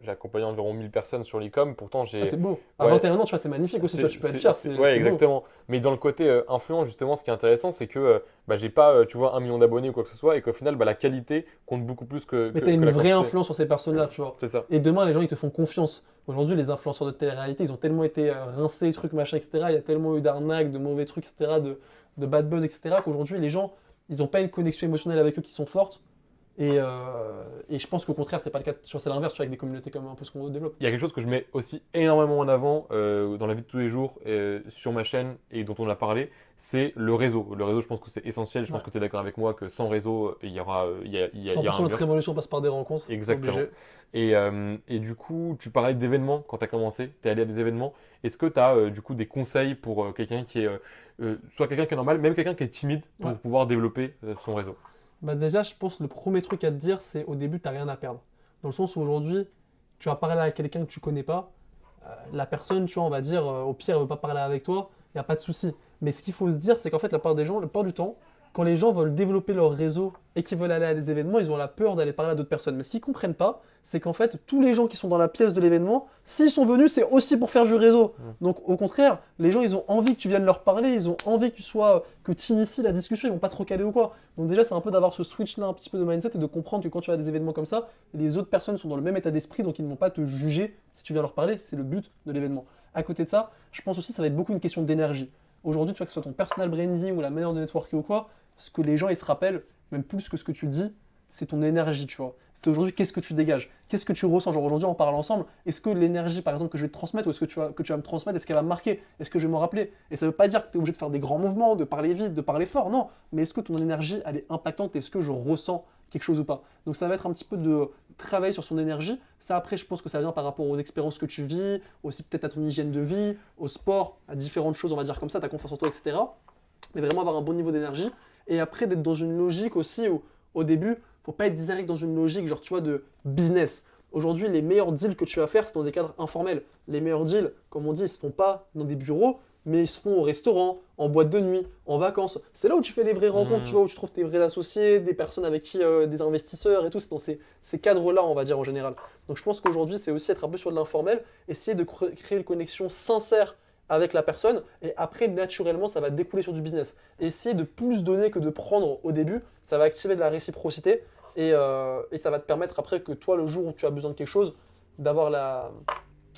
j'ai accompagné environ 1000 personnes sur l'e-com, pourtant j'ai... Ah, c'est beau. À 21 ans, tu vois, c'est magnifique aussi, tu vois, tu peux être fier. Ouais, exactement. Beau. Mais dans le côté influent, justement, ce qui est intéressant, c'est que j'ai pas, tu vois, 1 million d'abonnés ou quoi que ce soit, et qu'au final, la qualité compte beaucoup plus que Mais tu as une vraie influence sur ces personnes-là, tu vois. C'est ça. Et demain, les gens, ils te font confiance. Aujourd'hui, les influenceurs de télé-réalité, ils ont tellement été rincés, trucs, machin, etc. Il y a tellement eu d'arnaques, de mauvais trucs, etc., de bad buzz, etc., qu'aujourd'hui, les gens, ils n'ont pas une connexion émotionnelle avec eux qui sont fortes. Et je pense qu'au contraire, c'est pas le cas. C'est l'inverse, tu vois, avec des communautés comme un peu ce qu'on développe. Il y a quelque chose que je mets aussi énormément en avant dans la vie de tous les jours, sur ma chaîne et dont on a parlé, c'est le réseau. Le réseau, je pense que c'est essentiel. Je pense que tu es d'accord avec moi que sans réseau, il y aura 100% de notre révolution passe par des rencontres. Exactement. Et du coup, tu parlais d'événements quand tu as commencé. Tu es allé à des événements. Est-ce que tu as du coup des conseils pour quelqu'un qui est soit quelqu'un qui est normal, même quelqu'un qui est timide pour pouvoir développer son réseau? Bah déjà, je pense que le premier truc à te dire, c'est au début, tu n'as rien à perdre. Dans le sens où aujourd'hui, tu vas parler à quelqu'un que tu connais pas. La personne, tu vois, on va dire, au pire, elle ne veut pas parler avec toi, il n'y a pas de souci. Mais ce qu'il faut se dire, c'est qu'en fait, la plupart des gens, la plupart du temps, quand les gens veulent développer leur réseau et qu'ils veulent aller à des événements, ils ont la peur d'aller parler à d'autres personnes. Mais ce qu'ils ne comprennent pas, c'est qu'en fait, tous les gens qui sont dans la pièce de l'événement, s'ils sont venus, c'est aussi pour faire du réseau. Donc au contraire, les gens, ils ont envie que tu viennes leur parler, ils ont envie que tu inities la discussion, ils vont pas te recaler ou quoi. Donc déjà, c'est un peu d'avoir ce switch-là, un petit peu de mindset et de comprendre que quand tu vas à des événements comme ça, les autres personnes sont dans le même état d'esprit, donc ils ne vont pas te juger si tu viens leur parler, c'est le but de l'événement. À côté de ça, je pense aussi que ça va être beaucoup une question d'énergie. Aujourd'hui, tu vois, que ce soit ton personal branding ou la manière de networker ou quoi, ce que les gens ils se rappellent, même plus que ce que tu dis, c'est ton énergie, tu vois. C'est aujourd'hui, qu'est-ce que tu dégages? Qu'est-ce que tu ressens? Genre aujourd'hui, on parle ensemble. Est-ce que l'énergie, par exemple, que je vais te transmettre, ou est-ce que tu vas me transmettre, est-ce qu'elle va me marquer? Est-ce que je vais m'en rappeler? Et ça ne veut pas dire que tu es obligé de faire des grands mouvements, de parler vite, de parler fort, non. Mais est-ce que ton énergie, elle est impactante? Est-ce que je ressens quelque chose ou pas? Donc ça va être un petit peu de travailler sur son énergie. Ça, après, je pense que ça vient par rapport aux expériences que tu vis, aussi peut-être à ton hygiène de vie, au sport, à différentes choses, on va dire comme ça, ta confiance en toi, etc. Mais vraiment avoir un bon niveau d'énergie. Et après, d'être dans une logique aussi où, au début, faut pas être direct dans une logique, genre, tu vois, de business. Aujourd'hui, les meilleurs deals que tu vas faire, c'est dans des cadres informels. Les meilleurs deals, comme on dit, ils se font pas dans des bureaux, mais ils se font au restaurant, en boîte de nuit, en vacances. C'est là où tu fais les vraies rencontres, tu vois, où tu trouves tes vrais associés, des personnes avec qui, des investisseurs et tout. C'est dans ces cadres-là, on va dire en général. Donc je pense qu'aujourd'hui, c'est aussi être un peu sur de l'informel, essayer de créer une connexion sincère avec la personne, et après, naturellement, ça va découler sur du business. Essayer de plus donner que de prendre au début, ça va activer de la réciprocité, et ça va te permettre après que toi, le jour où tu as besoin de quelque chose, d'avoir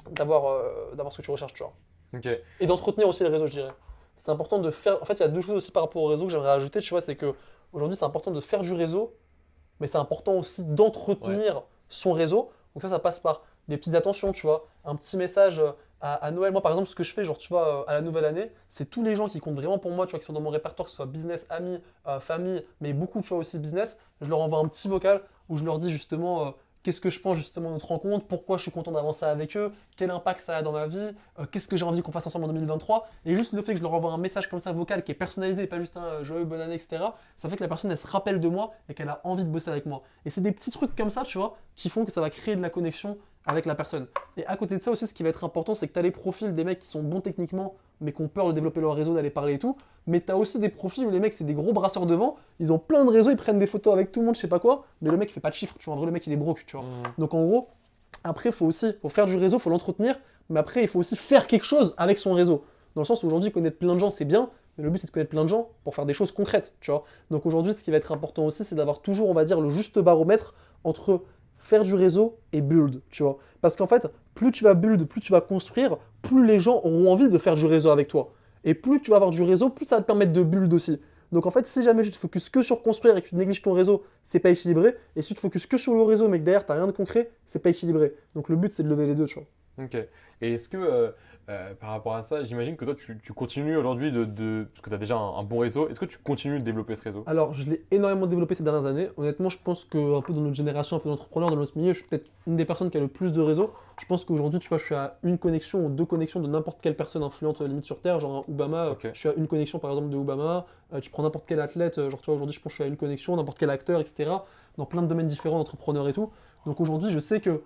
ce que tu recherches, tu vois. Ok. Et d'entretenir aussi les réseaux, je dirais. C'est important de faire. En fait, il y a deux choses aussi par rapport au réseau que j'aimerais rajouter, tu vois, c'est que aujourd'hui, c'est important de faire du réseau, mais c'est important aussi d'entretenir son réseau. Donc ça passe par des petites attentions, tu vois, un petit message à Noël. Moi, par exemple, ce que je fais, genre, tu vois, à la nouvelle année, c'est tous les gens qui comptent vraiment pour moi, tu vois, qui sont dans mon répertoire, que ce soit business, amis, famille, mais beaucoup, tu vois, aussi business. Je leur envoie un petit vocal où je leur dis justement qu'est-ce que je pense justement de notre rencontre, pourquoi je suis content d'avancer avec eux, quel impact ça a dans ma vie, qu'est-ce que j'ai envie qu'on fasse ensemble en 2023. Et juste le fait que je leur envoie un message comme ça vocal qui est personnalisé et pas juste un joyeux bonne année, etc., ça fait que la personne elle se rappelle de moi et qu'elle a envie de bosser avec moi. Et c'est des petits trucs comme ça, tu vois, qui font que ça va créer de la connexion avec la personne. Et à côté de ça aussi, ce qui va être important, c'est que tu as les profils des mecs qui sont bons techniquement, mais qui ont peur de développer leur réseau, d'aller parler et tout. Mais tu as aussi des profils où les mecs, c'est des gros brasseurs de vent, ils ont plein de réseaux, ils prennent des photos avec tout le monde, je sais pas quoi, mais le mec, il fait pas de chiffres, tu vois. En vrai, le mec, il est broke, tu vois. Donc en gros, après, faut faire du réseau, faut l'entretenir, mais après, il faut aussi faire quelque chose avec son réseau. Dans le sens où aujourd'hui, connaître plein de gens, c'est bien, mais le but, c'est de connaître plein de gens pour faire des choses concrètes, tu vois. Donc aujourd'hui, ce qui va être important aussi, c'est d'avoir toujours, on va dire, le juste baromètre entre faire du réseau et build, tu vois. Parce qu'en fait, plus tu vas build, plus tu vas construire, plus les gens auront envie de faire du réseau avec toi. Et plus tu vas avoir du réseau, plus ça va te permettre de build aussi. Donc en fait, si jamais tu te focuses que sur construire et que tu négliges ton réseau, c'est pas équilibré. Et si tu te focuses que sur le réseau, mais que derrière, tu n'as rien de concret, c'est pas équilibré. Donc le but, c'est de lever les deux, tu vois. Ok. Et est-ce que par rapport à ça, j'imagine que toi, tu continues aujourd'hui parce que tu as déjà un bon réseau, est-ce que tu continues de développer ce réseau? Alors, je l'ai énormément développé ces dernières années. Honnêtement, je pense qu'un peu dans notre génération, un peu d'entrepreneurs, dans notre milieu, je suis peut-être une des personnes qui a le plus de réseau. Je pense qu'aujourd'hui, tu vois, je suis à une connexion ou deux connexions de n'importe quelle personne influente limite sur Terre, genre un Obama. Ok. Je suis à une connexion par exemple de Obama. Tu prends n'importe quel athlète, genre tu vois, aujourd'hui, je pense que je suis à une connexion, n'importe quel acteur, etc. Dans plein de domaines différents, d'entrepreneurs et tout. Donc aujourd'hui, je sais que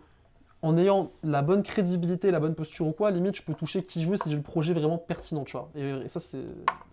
en ayant la bonne crédibilité, la bonne posture ou quoi, limite, je peux toucher qui je veux si j'ai le projet vraiment pertinent, tu vois. Et ça, c'est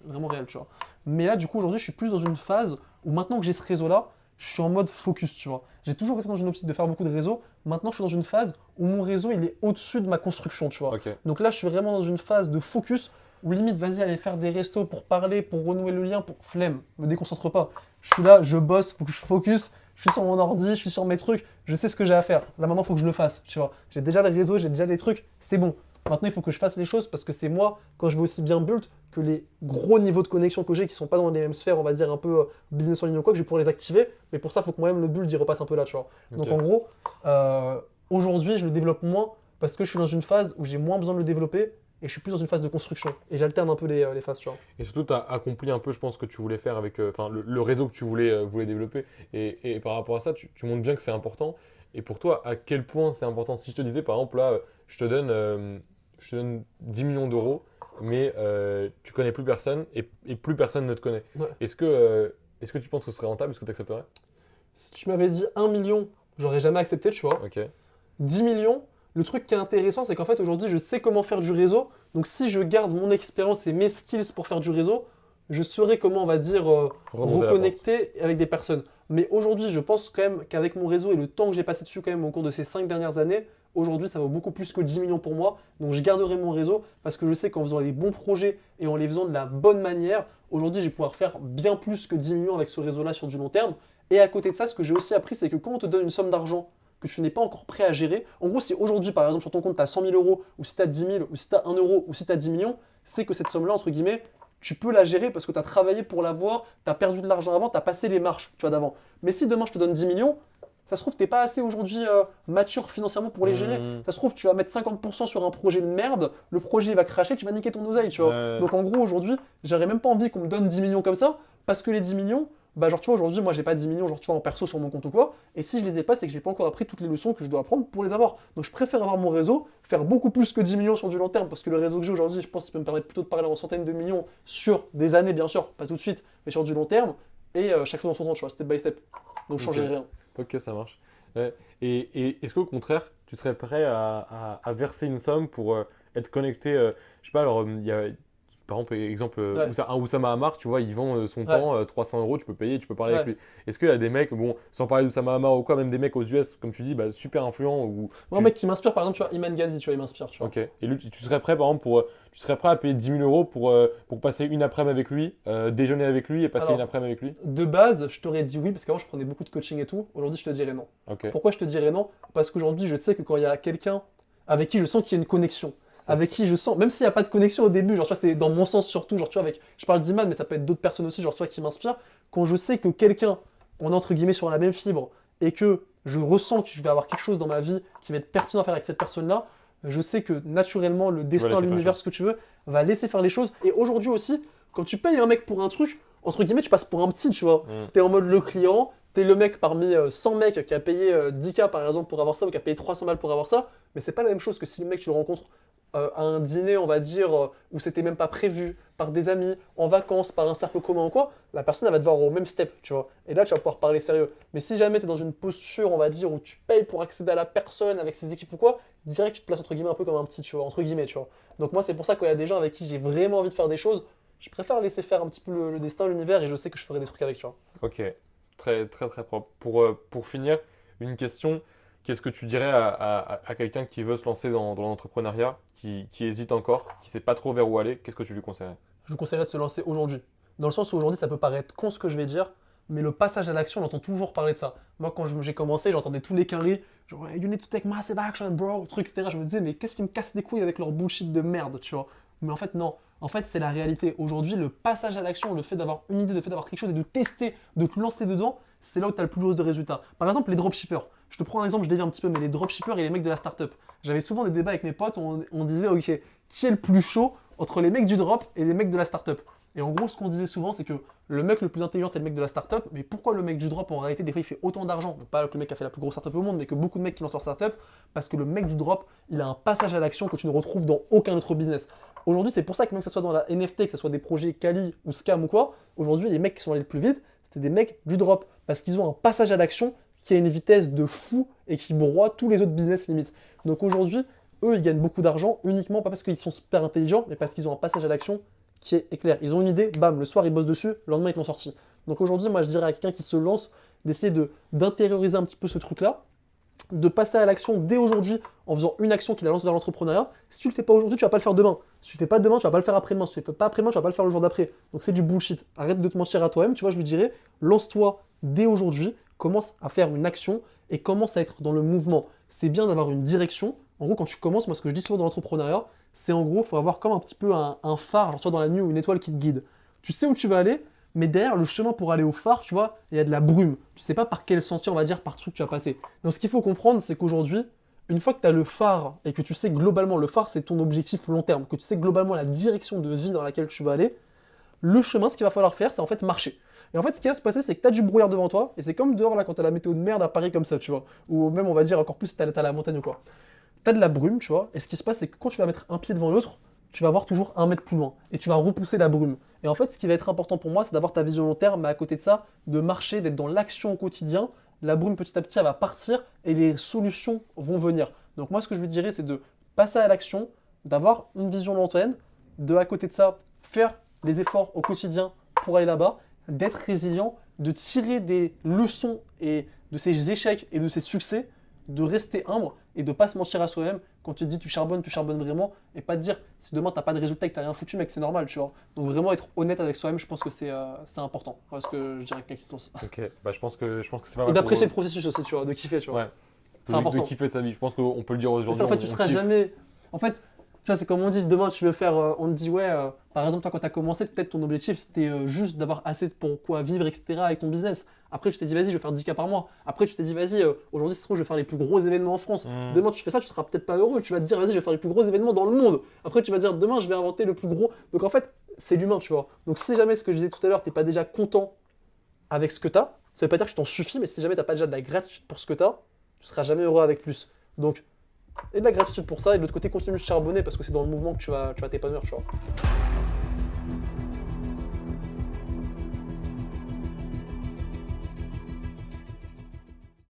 vraiment réel, tu vois. Mais là, du coup, aujourd'hui, je suis plus dans une phase où maintenant que j'ai ce réseau-là, je suis en mode focus, tu vois. J'ai toujours été dans une optique de faire beaucoup de réseaux. Maintenant, je suis dans une phase où mon réseau, il est au-dessus de ma construction, tu vois. Ok. Donc là, je suis vraiment dans une phase de focus où limite, vas-y, aller faire des restos pour parler, pour renouer le lien, pour flemme, me déconcentre pas. Je suis là, je bosse, faut que je focus. Je suis sur mon ordi, je suis sur mes trucs, je sais ce que j'ai à faire. Là maintenant, il faut que je le fasse, tu vois. J'ai déjà le réseau, j'ai déjà les trucs, c'est bon. Maintenant, il faut que je fasse les choses parce que c'est moi, quand je veux aussi bien build, que les gros niveaux de connexion que j'ai, qui sont pas dans les mêmes sphères, on va dire un peu business en ligne ou quoi, que je vais pouvoir les activer. Mais pour ça, il faut que moi-même le build, il repasse un peu là, tu vois. Donc Ok. en gros, aujourd'hui, je le développe moins parce que je suis dans une phase où j'ai moins besoin de le développer et je suis plus dans une phase de construction. Et j'alterne un peu les phases, tu vois. Et surtout, tu as accompli un peu, je pense, ce que tu voulais faire avec le réseau que tu voulais développer. Et par rapport à ça, tu montres bien que c'est important. Et pour toi, à quel point c'est important? Si je te disais, par exemple, là, je te donne 10 millions d'euros, mais tu connais plus personne et plus personne ne te connaît. Ouais. Est-ce que tu penses que ce serait rentable? Est-ce que tu accepterais? Si tu m'avais dit 1 million, j'aurais jamais accepté, tu vois. Ok. 10 millions, le truc qui est intéressant, c'est qu'en fait, aujourd'hui, je sais comment faire du réseau. Donc, si je garde mon expérience et mes skills pour faire du réseau, je saurai comment, on va dire, Remonter la reconnecter avec des personnes. Mais aujourd'hui, je pense quand même qu'avec mon réseau et le temps que j'ai passé dessus quand même au cours de ces 5 dernières années, aujourd'hui, ça vaut beaucoup plus que 10 millions pour moi. Donc, je garderai mon réseau parce que je sais qu'en faisant les bons projets et en les faisant de la bonne manière, aujourd'hui, je vais pouvoir faire bien plus que 10 millions avec ce réseau-là sur du long terme. Et à côté de ça, ce que j'ai aussi appris, c'est que quand on te donne une somme d'argent que tu n'es pas encore prêt à gérer, en gros, si aujourd'hui, par exemple, sur ton compte, tu as 100 000 euros, ou si tu as 10 000, ou si tu as 1 euro, ou si tu as 10 millions, c'est que cette somme-là, entre guillemets, tu peux la gérer parce que tu as travaillé pour l'avoir, tu as perdu de l'argent avant, tu as passé les marches, tu vois, d'avant. Mais si demain, je te donne 10 millions, ça se trouve, tu n'es pas assez aujourd'hui mature financièrement pour les gérer. Ça se trouve, tu vas mettre 50% sur un projet de merde, le projet il va cracher, tu vas niquer ton oseille, tu vois. Donc en gros, aujourd'hui, j'aurais même pas envie qu'on me donne 10 millions comme ça, parce que les 10 millions, bah genre tu vois aujourd'hui moi j'ai pas 10 millions genre tu vois en perso sur mon compte ou quoi, et si je les ai pas c'est que j'ai pas encore appris toutes les leçons que je dois apprendre pour les avoir. Donc je préfère avoir mon réseau, faire beaucoup plus que 10 millions sur du long terme, parce que le réseau que j'ai aujourd'hui je pense qu'il peut me permettre plutôt de parler en centaines de millions sur des années bien sûr, pas tout de suite, mais sur du long terme, et chaque chose en son temps tu vois, step by step. Donc je changerai rien. Ok, ça marche. Et est-ce qu'au contraire, tu serais prêt à verser une somme pour être connecté, je sais pas, alors il y a par exemple, un Oussama Hamar, tu vois, il vend son temps 300 euros, tu peux payer, tu peux parler avec lui. Est-ce qu'il y a des mecs, bon, sans parler d'Oussama Hamar ou quoi, même des mecs aux US, comme tu dis, bah, super influents ou Moi, un mec qui m'inspire, par exemple, tu vois, Iman Ghazi, tu vois, il m'inspire, tu vois. Ok. Et lui, tu serais prêt, par exemple, tu serais prêt à payer 10 000 euros pour passer une après-midi avec lui, déjeuner avec lui et passer une après-midi avec lui? De base, je t'aurais dit oui, parce qu'avant, je prenais beaucoup de coaching et tout. Aujourd'hui, je te dirais non. Ok. Pourquoi je te dirais non? Parce qu'aujourd'hui, je sais que quand il y a quelqu'un avec qui je sens qu'il y a une connexion, avec qui je sens, même s'il n'y a pas de connexion au début, genre tu vois, c'est dans mon sens surtout, genre tu vois, je parle d'Iman, mais ça peut être d'autres personnes aussi, genre tu vois, qui m'inspirent. Quand je sais que quelqu'un, on est entre guillemets sur la même fibre, et que je ressens que je vais avoir quelque chose dans ma vie qui va être pertinent à faire avec cette personne-là, je sais que naturellement, le destin, l'univers, ce que tu veux, va laisser faire les choses. Et aujourd'hui aussi, quand tu payes un mec pour un truc, entre guillemets, tu passes pour un petit, tu vois. T'es en mode le client, t'es le mec parmi 100 mecs qui a payé 10K par exemple pour avoir ça, ou qui a payé 300 balles pour avoir ça, mais c'est pas la même chose que si le mec tu le rencontres à un dîner, on va dire, où c'était même pas prévu, par des amis, en vacances, par un cercle commun ou quoi, la personne elle va te voir au même step, tu vois. Et là tu vas pouvoir parler sérieux. Mais si jamais tu es dans une posture, on va dire, où tu payes pour accéder à la personne avec ses équipes ou quoi, direct tu te places entre guillemets un peu comme un petit, tu vois, entre guillemets, tu vois. Donc moi c'est pour ça qu'il y a des gens avec qui j'ai vraiment envie de faire des choses, je préfère laisser faire un petit peu le destin, l'univers, et je sais que je ferai des trucs avec, tu vois. Ok, très très très propre. Pour finir, une question. Qu'est-ce que tu dirais à quelqu'un qui veut se lancer dans l'entrepreneuriat, qui hésite encore, qui ne sait pas trop vers où aller? Qu'est-ce que tu lui conseillerais? Je vous conseillerais de se lancer aujourd'hui. Dans le sens où aujourd'hui, ça peut paraître con ce que je vais dire, mais le passage à l'action, on entend toujours parler de ça. Moi, quand j'ai commencé, j'entendais tous les quinries, genre « You need to take massive action, bro », truc, etc. Je me disais « Mais qu'est-ce qui me casse les couilles avec leur bullshit de merde », tu vois. Mais en fait, non. En fait, c'est la réalité. Aujourd'hui, le passage à l'action, le fait d'avoir une idée, le fait d'avoir quelque chose et de tester, de te lancer dedans, c'est là où tu as le plus gros de résultats. Par exemple, les dropshippers. Je te prends un exemple, je dévie un petit peu, mais les dropshippers et les mecs de la startup. J'avais souvent des débats avec mes potes où on disait, ok, qui est le plus chaud entre les mecs du drop et les mecs de la startup? Et en gros, ce qu'on disait souvent, c'est que le mec le plus intelligent, c'est le mec de la startup. Mais pourquoi le mec du drop, en réalité, des fois, il fait autant d'argent? Donc, pas que le mec qui a fait la plus grosse startup au monde, mais que beaucoup de mecs qui lancent leur startup. Parce que le mec du drop, il a un passage à l'action que tu ne retrouves dans aucun autre business. Aujourd'hui, c'est pour ça que même que ce soit dans la NFT, que ce soit des projets Kali ou Scam ou quoi, aujourd'hui, les mecs qui sont allés le plus vite, c'était des mecs du drop. Parce qu'ils ont un passage à l'action qui a une vitesse de fou et qui broie tous les autres business limites. Donc aujourd'hui, eux, ils gagnent beaucoup d'argent uniquement pas parce qu'ils sont super intelligents, mais parce qu'ils ont un passage à l'action qui est éclair. Ils ont une idée, bam, le soir, ils bossent dessus, le lendemain, ils l'ont sorti. Donc aujourd'hui, moi, je dirais à quelqu'un qui se lance d'essayer d'intérioriser un petit peu ce truc-là, de passer à l'action dès aujourd'hui en faisant une action qui la lance vers l'entrepreneuriat. Si tu le fais pas aujourd'hui, tu vas pas le faire demain. Si tu le fais pas demain, tu vas pas le faire après-demain. Si tu le fais pas après-demain, tu vas pas le faire le jour d'après. Donc c'est du bullshit. Arrête de te mentir à toi-même. Tu vois, je lui dirais, lance-toi dès aujourd'hui, commence à faire une action et commence à être dans le mouvement. C'est bien d'avoir une direction. En gros, quand tu commences, moi, ce que je dis souvent dans l'entrepreneuriat, c'est en gros, il faut avoir comme un petit peu un phare, genre tu vois, dans la nuit ou une étoile qui te guide. Tu sais où tu vas aller, mais derrière le chemin pour aller au phare, tu vois, il y a de la brume. Tu sais pas par quel sentier, on va dire, par truc tu vas passer. Donc ce qu'il faut comprendre, c'est qu'aujourd'hui, une fois que tu as le phare et que tu sais globalement, le phare, c'est ton objectif long terme, que tu sais globalement la direction de vie dans laquelle tu vas aller, le chemin, ce qu'il va falloir faire, c'est en fait marcher. Et en fait, ce qui va se passer, c'est que tu as du brouillard devant toi, et c'est comme dehors, là, quand tu as la météo de merde à Paris comme ça, tu vois, ou même, on va dire, encore plus si tu as la montagne ou quoi. Tu as de la brume, tu vois, et ce qui se passe, c'est que quand tu vas mettre un pied devant l'autre, tu vas voir toujours un mètre plus loin, et tu vas repousser la brume. Et en fait, ce qui va être important pour moi, c'est d'avoir ta vision long terme, mais à côté de ça, de marcher, d'être dans l'action au quotidien. La brume, petit à petit, elle va partir, et les solutions vont venir. Donc moi, ce que je vous dirais, c'est de passer à l'action, d'avoir une vision long terme, de, à côté de ça, faire les efforts au quotidien pour aller là-bas, d'être résilient, de tirer des leçons et de ses échecs et de ses succès, de rester humble et de ne pas se mentir à soi-même. Quand tu te dis tu charbonnes vraiment, et pas te dire si demain tu n'as pas de résultat et que tu n'as rien foutu, mec, c'est normal, tu vois. Donc vraiment être honnête avec soi-même, je pense que c'est important. Voilà ce que je dirais à quelqu'un qui se lance. Ok, bah, je pense que c'est pas mal. Et d'apprécier le processus aussi, tu vois, de kiffer, tu vois. Ouais. C'est important. De kiffer sa vie, je pense qu'on peut le dire aujourd'hui. Ça, en fait, tu seras jamais. En fait, tu vois, c'est comme on dit, demain tu veux faire. On te dit, ouais, par exemple, toi quand tu as commencé, peut-être ton objectif c'était juste d'avoir assez pour quoi vivre, etc. avec ton business. Après, tu t'es dit, vas-y, je vais faire 10K par mois. Après, tu t'es dit, vas-y, aujourd'hui, c'est trop, je vais faire les plus gros événements en France. Demain, tu fais ça, tu seras peut-être pas heureux. Tu vas te dire, vas-y, je vais faire les plus gros événements dans le monde. Après, tu vas dire, demain, je vais inventer le plus gros. Donc, en fait, c'est l'humain, tu vois. Donc, si jamais ce que je disais tout à l'heure, t'es pas déjà content avec ce que t'as. Ça veut pas dire que tu t'en suffis, mais si jamais t'as pas déjà de la gratitude pour ce que t'as, tu seras jamais heureux avec plus. Donc, et de la gratitude pour ça, et de l'autre côté, continue de charbonner parce que c'est dans le mouvement que tu vas t'épanouir, tu vois.